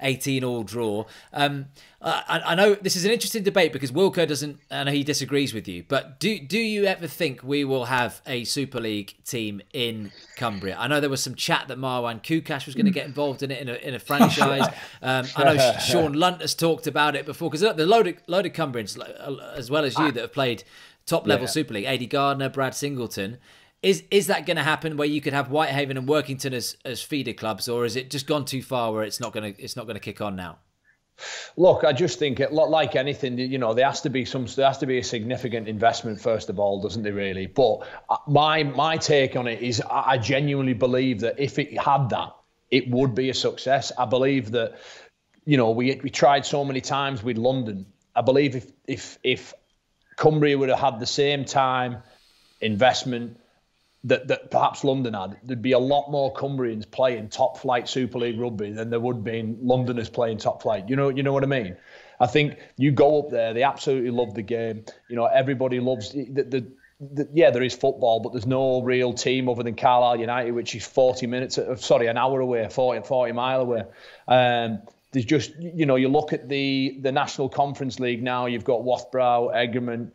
18-all draw. I know this is an interesting debate because Wilco doesn't, I know he disagrees with you, but do you ever think we will have a Super League team in Cumbria? I know there was some chat that Marwan Kukash was going to get involved in it in a franchise. I know Sean Lunt has talked about it before, because there's a load of Cumbrians, as well as you, that have played top-level Super League. Adi Gardner, Brad Singleton. Is that going to happen where you could have Whitehaven and Workington as feeder clubs, or is it just gone too far where it's not going to kick on now? Look, I just think like anything, there has to be a significant investment first of all, doesn't there really? But my take on it is I genuinely believe that if it had that, it would be a success. I believe that, we tried so many times with London. I believe if Cumbria would have had the same time, investment that perhaps London had, there'd be a lot more Cumbrians playing top flight Super League rugby than there would be in Londoners playing top flight. You know what I mean? I think you go up there, they absolutely love the game. Everybody loves there is football, but there's no real team other than Carlisle United, which is an hour away, 40 mile away. There's just, you look at the National Conference League now, you've got Wathbrow, Egerman,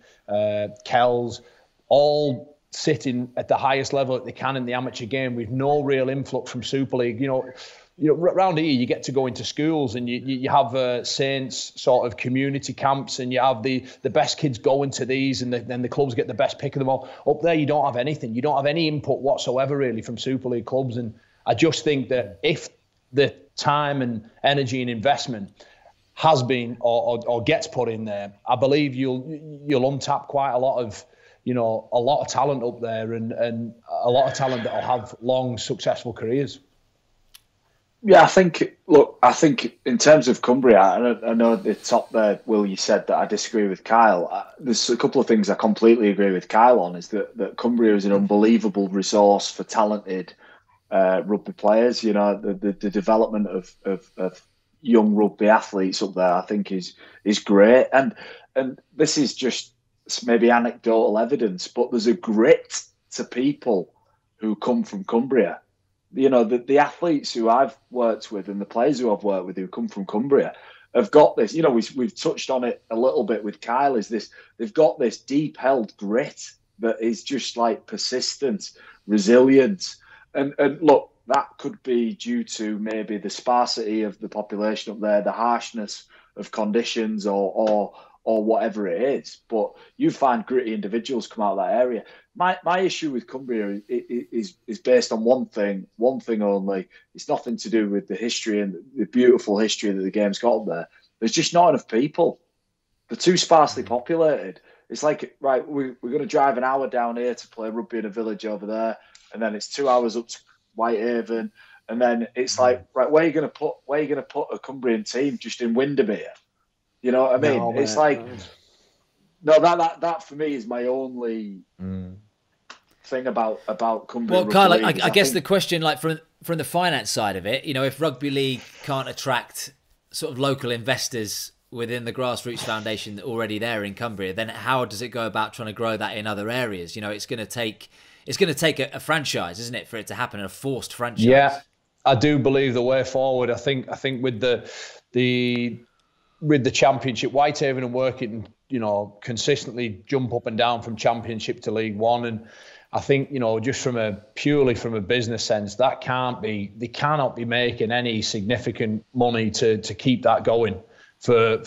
Kells, all sitting at the highest level that they can in the amateur game with no real influx from Super League. Around here you get to go into schools and you have Saints sort of community camps, and you have the best kids going to these, and then the clubs get the best pick of them all. Up there you don't have anything. You don't have any input whatsoever really from Super League clubs, and I just think that if the time and energy and investment has been or gets put in there, I believe you'll untap quite a lot of talent up there, and a lot of talent that'll have long, successful careers. Yeah, I think in terms of Cumbria, I know at the top there, Will, you said that I disagree with Kyle. There's a couple of things I completely agree with Kyle on, is that Cumbria is an unbelievable resource for talented rugby players. The development of young rugby athletes up there, I think is great. And this is just maybe anecdotal evidence, but there's a grit to people who come from Cumbria. The athletes who I've worked with and the players who I've worked with who come from Cumbria have got this. We've touched on it a little bit with Kyle. They've got this deep held grit that is just like persistent, resilient, and look, that could be due to maybe the sparsity of the population up there, the harshness of conditions, or whatever it is. But you find gritty individuals come out of that area. My issue with Cumbria is based on one thing only. It's nothing to do with the history and the beautiful history that the game's got up there. There's just not enough people. They're too sparsely populated. It's like, right, we're going to drive an hour down here to play rugby in a village over there, and then it's 2 hours up to Whitehaven, And then it's like, right, where are you going to put a Cumbrian team just in Windermere? You know what I mean? No, it's like, no, that for me is my only thing about Cumbria. Well, Kyle, I guess the question, like from the finance side of it, you know, if rugby league can't attract sort of local investors within the grassroots foundation that already there in Cumbria, then how does it go about trying to grow that in other areas? You know, it's going to take a franchise, isn't it, for it to happen, a forced franchise? Yeah, I do believe the way forward. I think with the Championship, Whitehaven and Workington, you know, consistently jump up and down from Championship to League One, and I think, you know, just purely from a business sense, they cannot be making any significant money to keep that going for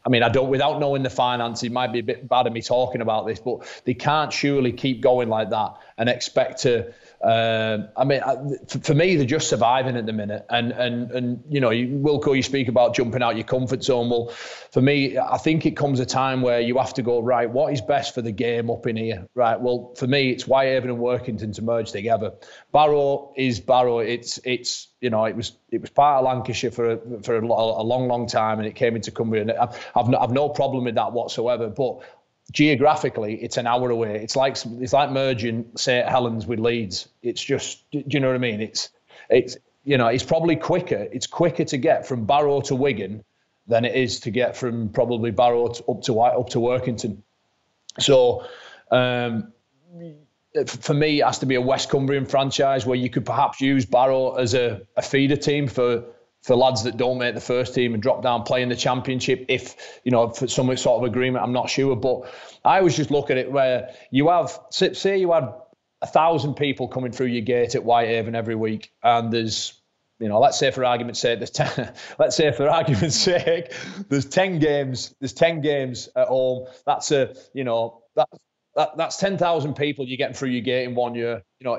I mean, without knowing the finance, it might be a bit bad of me talking about this, but they can't surely keep going like that and expect to. I mean, for me, they're just surviving at the minute. And you know, Wilco, you speak about jumping out your comfort zone. Well, for me, I think it comes a time where you have to go, right, what is best for the game up in here? Right. Well, for me, it's Whitehaven and Workington to merge together. Barrow is Barrow. It's you know, it was part of Lancashire for a long time, and it came into Cumbria. And I've no problem with that whatsoever. But geographically, it's an hour away. It's like merging St Helens with Leeds. It's just, do you know what I mean? It's you know, it's probably quicker. It's quicker to get from Barrow to Wigan than it is to get from probably Barrow up to Workington. So for me, it has to be a West Cumbrian franchise where you could perhaps use Barrow as a feeder team for lads that don't make the first team and drop down, play in the Championship, if, you know, for some sort of agreement, I'm not sure. But I always just look at it where you have, say you had 1,000 people coming through your gate at Whitehaven every week, and there's, you know, let's say for argument's sake, there's 10 games. There's 10 games at home. That's that's 10,000 people you're getting through your gate in 1 year. You know,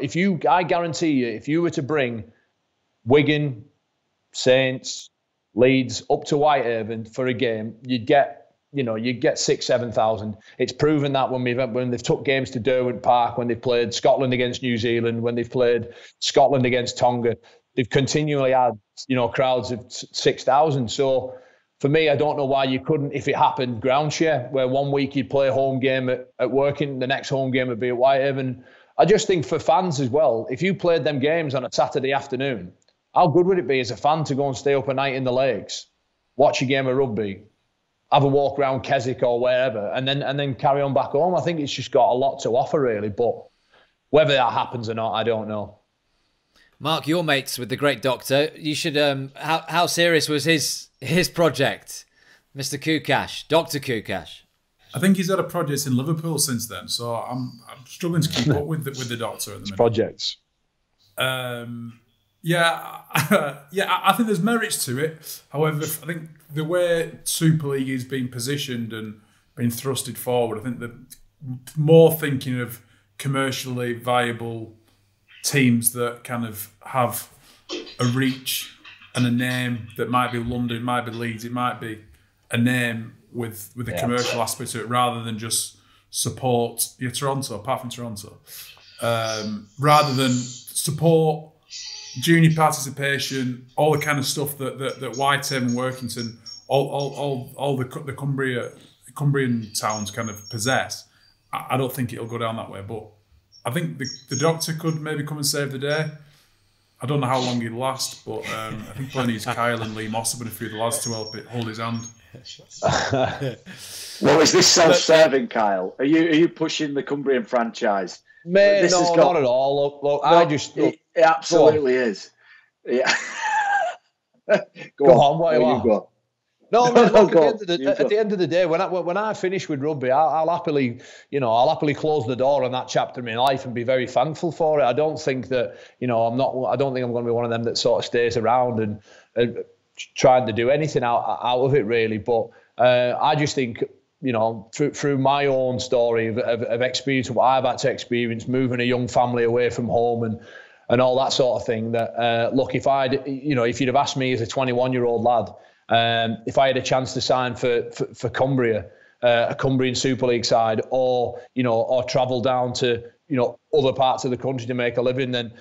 I guarantee you, if you were to bring Wigan, Saints, Leeds up to Whitehaven for a game, you'd get 6,000-7,000. It's proven that when they've took games to Derwent Park, when they've played Scotland against New Zealand, when they've played Scotland against Tonga, they've continually had, you know, crowds of 6,000. So for me, I don't know why you couldn't, if it happened, ground share, where 1 week you'd play a home game at Working, the next home game would be at Whitehaven. I just think for fans as well, if you played them games on a Saturday afternoon, how good would it be as a fan to go and stay up a night in the lakes, watch a game of rugby, have a walk around Keswick or wherever, and then carry on back home? I think it's just got a lot to offer, really. But whether that happens or not, I don't know. Mark, you're mates with the great doctor. You should. How serious was his project, Mr. Kukash, Dr. Kukash? I think he's had a project in Liverpool since then, so I'm struggling to keep up with the doctor at the minute. Projects. Yeah, I think there's merits to it. However, I think the way Super League is being positioned and being thrusted forward, I think that more thinking of commercially viable teams that kind of have a reach and a name that might be London, might be Leeds, it might be a name with a commercial aspect to it, rather than just support your Toronto, apart from Toronto, rather than support junior participation, all the kind of stuff that Whitehaven, Workington, all the Cumbrian towns kind of possess. I don't think it'll go down that way, but I think the doctor could maybe come and save the day. I don't know how long he'd last, but I think probably needs Kyle and Lee Moss and a few of the lads to help it hold his hand. Well, is this self-serving, Kyle? Are you pushing the Cumbrian franchise? Mate, no, not at all. Look, it absolutely is. Yeah. Go on. What you are? No, man, look, at the end of the day, when I finish with rugby, I'll happily close the door on that chapter in my life and be very thankful for it. I don't think that, I don't think I'm going to be one of them that sort of stays around and trying to do anything out of it, really. But I just think, through my own story of experience, what I've had to experience, moving a young family away from home and all that sort of thing, that look, if you'd have asked me as a 21-year-old lad, if I had a chance to sign for Cumbria, a Cumbrian Super League side, or travel down to other parts of the country to make a living, then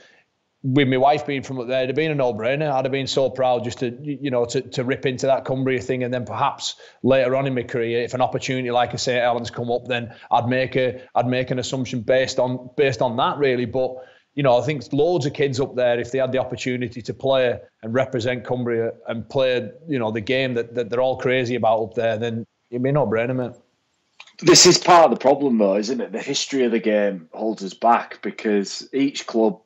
with my wife being from up there, it'd have been a no-brainer. I'd have been so proud just to rip into that Cumbria thing, and then perhaps later on in my career, if an opportunity like a St Helens come up, then I'd make an assumption based on that really. But I think loads of kids up there, if they had the opportunity to play and represent Cumbria and play the game that they're all crazy about up there, then it'd be a no-brainer, mate. This is part of the problem, though, isn't it? The history of the game holds us back because each club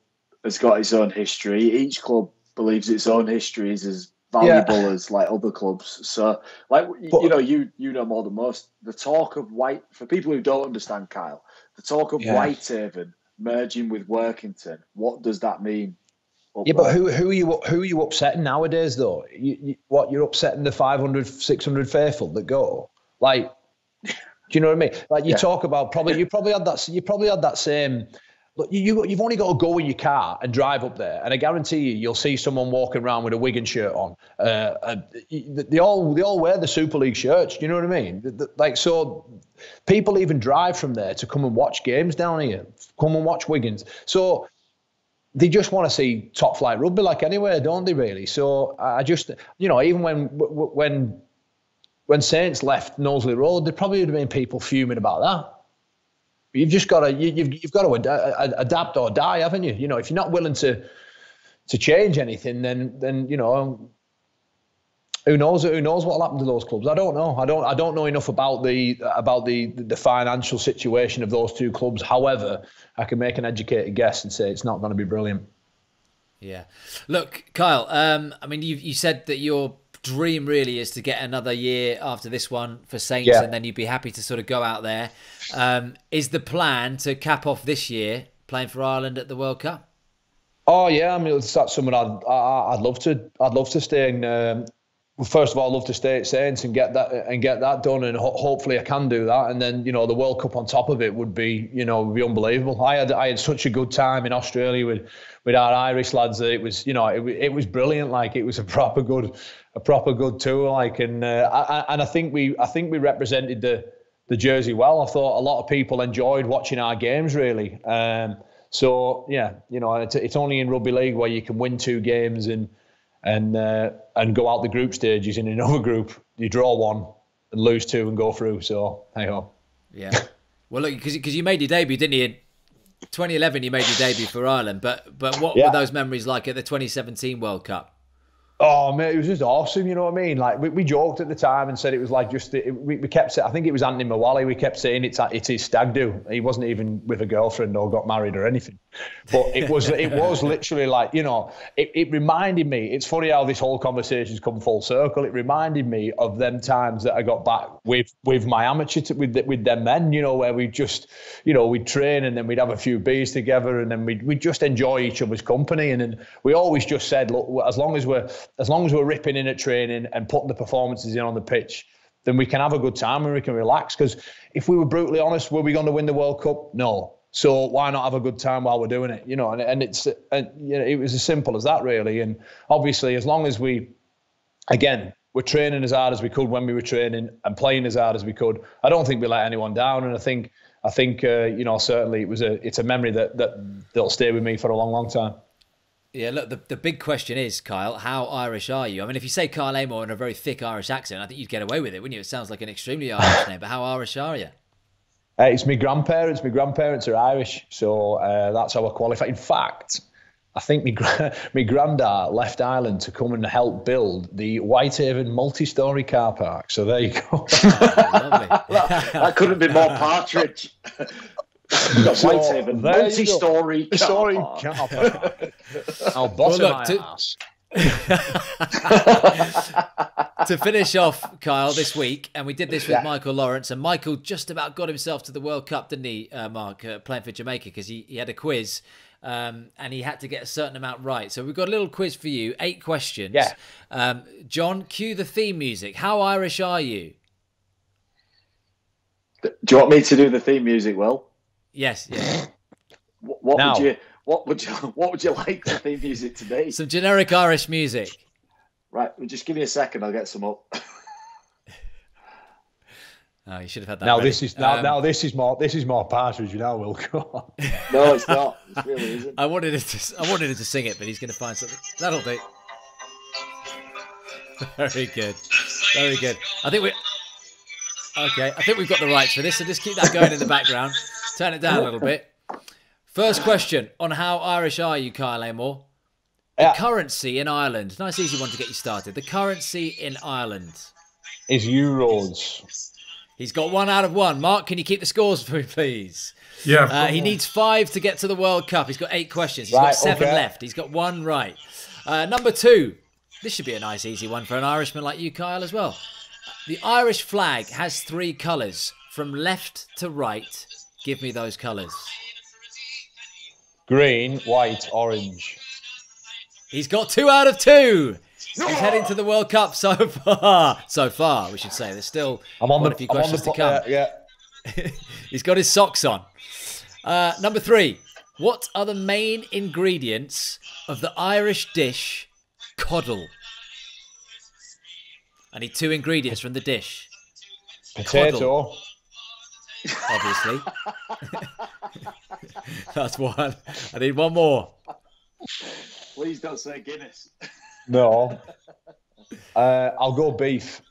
has got its own history. Each club believes its own history is as valuable as like other clubs. So, you know more than most. The talk of for people who don't understand, Kyle, the talk of Whitehaven merging with Workington. What does that mean? But who are you upsetting nowadays though? You're upsetting the 500, 600 faithful that go like. Do you know what I mean? Like you talk about you probably had that same. Look, you've only got to go with your car and drive up there, and I guarantee you'll see someone walking around with a Wigan shirt on. They all wear the Super League shirts. Do you know what I mean? So, people even drive from there to come and watch games down here, come and watch Wigan's. So they just want to see top flight rugby like anywhere, don't they? Really. So I just even when Saints left Knowsley Road, there probably would have been people fuming about that. You've just got to you've got to adapt or die, haven't you? If you're not willing to change anything, then who knows what'll happen to those clubs? I don't know. I don't know enough about the financial situation of those two clubs. However, I can make an educated guess and say it's not going to be brilliant. Yeah. Look, Kyle. I mean, you said that your dream really is to get another year after this one for Saints, and then you'd be happy to sort of go out there. Is the plan to cap off this year playing for Ireland at the World Cup? Oh yeah, I mean that's something I'd love to. I'd love to stay in. First of all, I'd love to stay at Saints and get that done, and hopefully I can do that. And then the World Cup on top of it would be unbelievable. I had such a good time in Australia with our Irish lads that it was it was brilliant. Like it was a proper good tour. Like and I think we represented the jersey well. I thought a lot of people enjoyed watching our games really. So yeah, it's only in rugby league where you can win 2 games and go out the group stages. In another group, you draw 1 and lose 2 and go through. So hey ho. Yeah. Well, look, because you made your debut, didn't you? In 2011, you made your debut for Ireland. But what were those memories like at the 2017 World Cup? Oh, mate, it was just awesome, you know what I mean? Like, we joked at the time and said it was like just, we kept saying, I think it was Anthony Mawali, we kept saying it's his stag do. He wasn't even with a girlfriend or got married or anything. But it was literally like, it reminded me, it's funny how this whole conversation's come full circle. It reminded me of them times that I got back with my amateur, with them men, where we just, we'd train and then we'd have a few beers together and then we'd just enjoy each other's company. And then we always just said, look, as long as we're ripping in at training and putting the performances in on the pitch, then we can have a good time and we can relax. Because if we were brutally honest, were we going to win the World Cup? No. So why not have a good time while we're doing it? And it was as simple as that, really. And obviously, as long as we're training as hard as we could when we were training and playing as hard as we could, I don't think we let anyone down. And I think certainly it's a memory that'll stay with me for a long, long time. Yeah, look, the big question is, Kyle, how Irish are you? I mean, if you say Kyle Amor in a very thick Irish accent, I think you'd get away with it, wouldn't you? It sounds like an extremely Irish name, but how Irish are you? It's my grandparents. My grandparents are Irish, so that's how I qualify. In fact, I think my granddad left Ireland to come and help build the Whitehaven multi-storey car park. So there you go. Lovely. that couldn't be more partridge. Whitehaven multi-storey car park. I'll bottom my ass. To finish off, Kyle, this week, and we did this with Michael Lawrence, and Michael just about got himself to the World Cup, didn't he, Mark, playing for Jamaica, because he had a quiz and he had to get a certain amount right. So we've got a little quiz for you, 8 questions. Yeah. John, cue the theme music. How Irish are you? Do you want me to do the theme music, Will? Yes. Yeah. What would you like the theme music to be? Some generic Irish music. Right, well, just give me a second. I'll get some up. Oh, you should have had that. Now ready. this is more partridge now, Wilco. No, it's not. It really isn't. I wanted him to sing it, but he's going to find something. That'll do. Very good. Very good. I think we've got the rights for this, so just keep that going in the background. Turn it down a little bit. First question on how Irish are you, Kyle Amor? The currency in Ireland. Nice easy one to get you started. The currency in Ireland is euros. He's got 1 out of 1. Mark, can you keep the scores for me, please? Yeah. He needs 5 to get to the World Cup. He's got 8 questions. He's got 7 left. He's got 1 right. Number 2. This should be a nice, easy one for an Irishman like you, Kyle, as well. The Irish flag has 3 colours. From left to right, give me those colours. Green, white, orange. He's got 2 out of 2. He's heading to the World Cup so far. So far, we should say. There's still quite a few questions to come. Yeah. He's got his socks on. Number 3. What are the main ingredients of the Irish dish coddle? I need 2 ingredients from the dish. Potato. Coddle. Obviously. That's 1. I need 1 more. Please don't say Guinness. No. I'll go beef.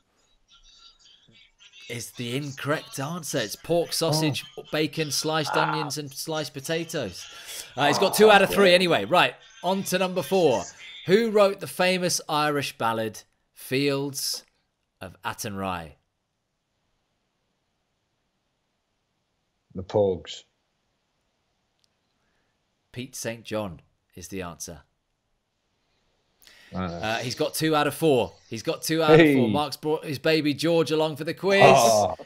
Is the incorrect answer. It's pork, sausage, bacon, sliced onions, and sliced potatoes. He's got 2 out of 3 anyway. Right, on to number 4. Who wrote the famous Irish ballad, Fields of Athenry? The Pogues. Pete St John is the answer. He's got 2 out of 4. He's got 2 out of 4. Mark's brought his baby George along for the quiz,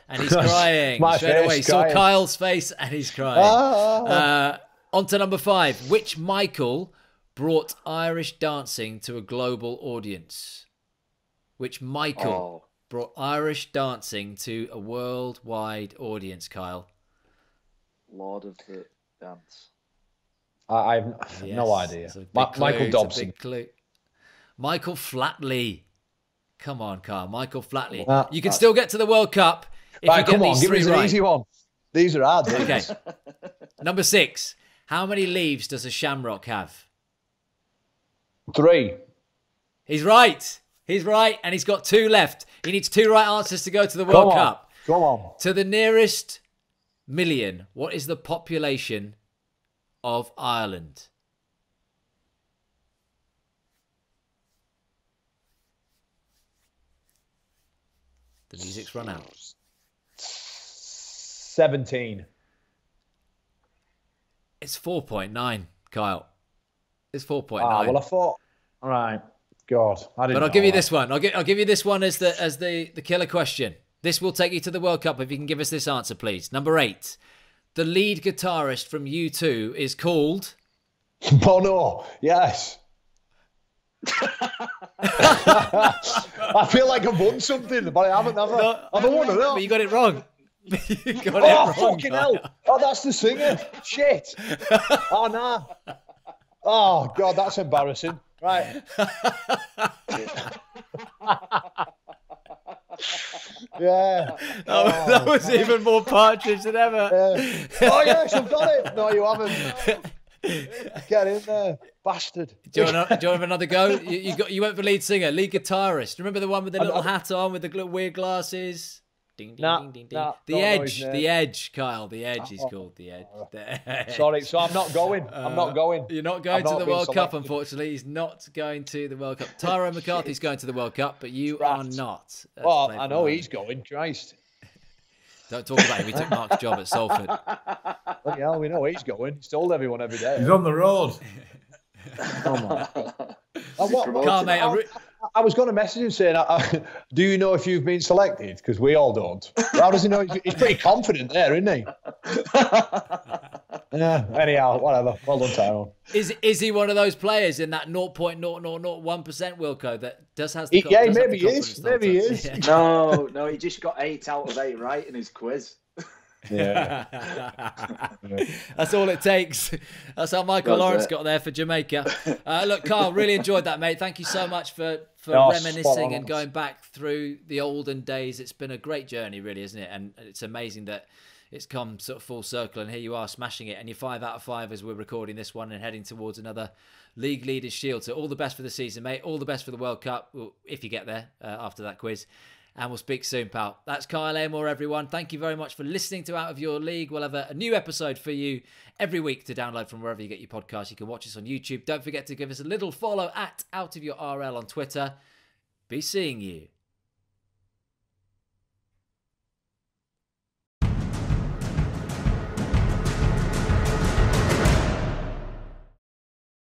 and he's crying straight away. He saw Kyle's face, and he's crying. On to number 5. Which Michael brought Irish dancing to a global audience? Which Michael brought Irish dancing to a worldwide audience, Kyle? Lord of the Dance. I have no idea. Michael Dobson. Michael Flatley. Come on, Kyle. Michael Flatley. You can still get to the World Cup if you get these 3 give me an easy one. These are hard. Okay. Number 6. How many leaves does a shamrock have? 3. He's right. He's right, and he's got 2 left. He needs 2 right answers to go to the World Cup. Come on. To the nearest million, what is the population of Ireland? The music's run out. 17. It's 4.9, Kyle. It's 4.9. Well, I thought. All right. God, I didn't. But I'll give you this one. I'll give you this one as the killer question. This will take you to the World Cup if you can give us this answer, please. Number 8. The lead guitarist from U2 is called Bono. Yes. I feel like I've won something, but I haven't. I've won it. But you got it wrong. You got it wrong. Fucking hell! Oh, that's the singer. Shit. Oh no. Oh God, that's embarrassing. Right. Yeah. That was even more partridge than ever. Oh yes, I've got it. No, you haven't. Get in there, bastard. Do you want to have another go? You went for lead singer, lead guitarist. Remember the one with the little hat on with the little weird glasses? Ding, ding, ding, ding. The Edge, Kyle. The Edge is called The Edge. Sorry, so I'm not going. You're not going to the World Cup, unfortunately. He's not going to the World Cup. Tyrone McCarthy's going to the World Cup, but you are not. Well, I know he's going. Christ. Don't talk about him. He took Mark's job at Salford. Bloody hell, we know he's going. He's told everyone every day. He's on the road. Oh my. I was going to message him saying, do you know if you've been selected? Because we all don't. How does he know? He's pretty confident there, isn't he? Yeah, anyhow, whatever. Well done, Tyrone. Is he one of those players in that 0.0001%, Wilco, that has the Yeah, maybe he is. Maybe he is. Yeah. No, he just got 8 out of 8 right in his quiz. Yeah. That's all it takes. That's how Michael Lawrence got there for Jamaica. Look, Kyle, really enjoyed that, mate. Thank you so much for reminiscing and going back through the olden days. It's been a great journey, really, isn't it? And it's amazing that it's come sort of full circle, and here you are smashing it, and you're 5 out of 5 as we're recording this one and heading towards another League Leaders Shield. So all the best for the season, mate. All the best for the World Cup, if you get there after that quiz. And we'll speak soon, pal. That's Kyle Amor, everyone. Thank you very much for listening to Out of Your League. We'll have a new episode for you every week to download from wherever you get your podcasts. You can watch us on YouTube. Don't forget to give us a little follow at Out of Your RL on Twitter. Be seeing you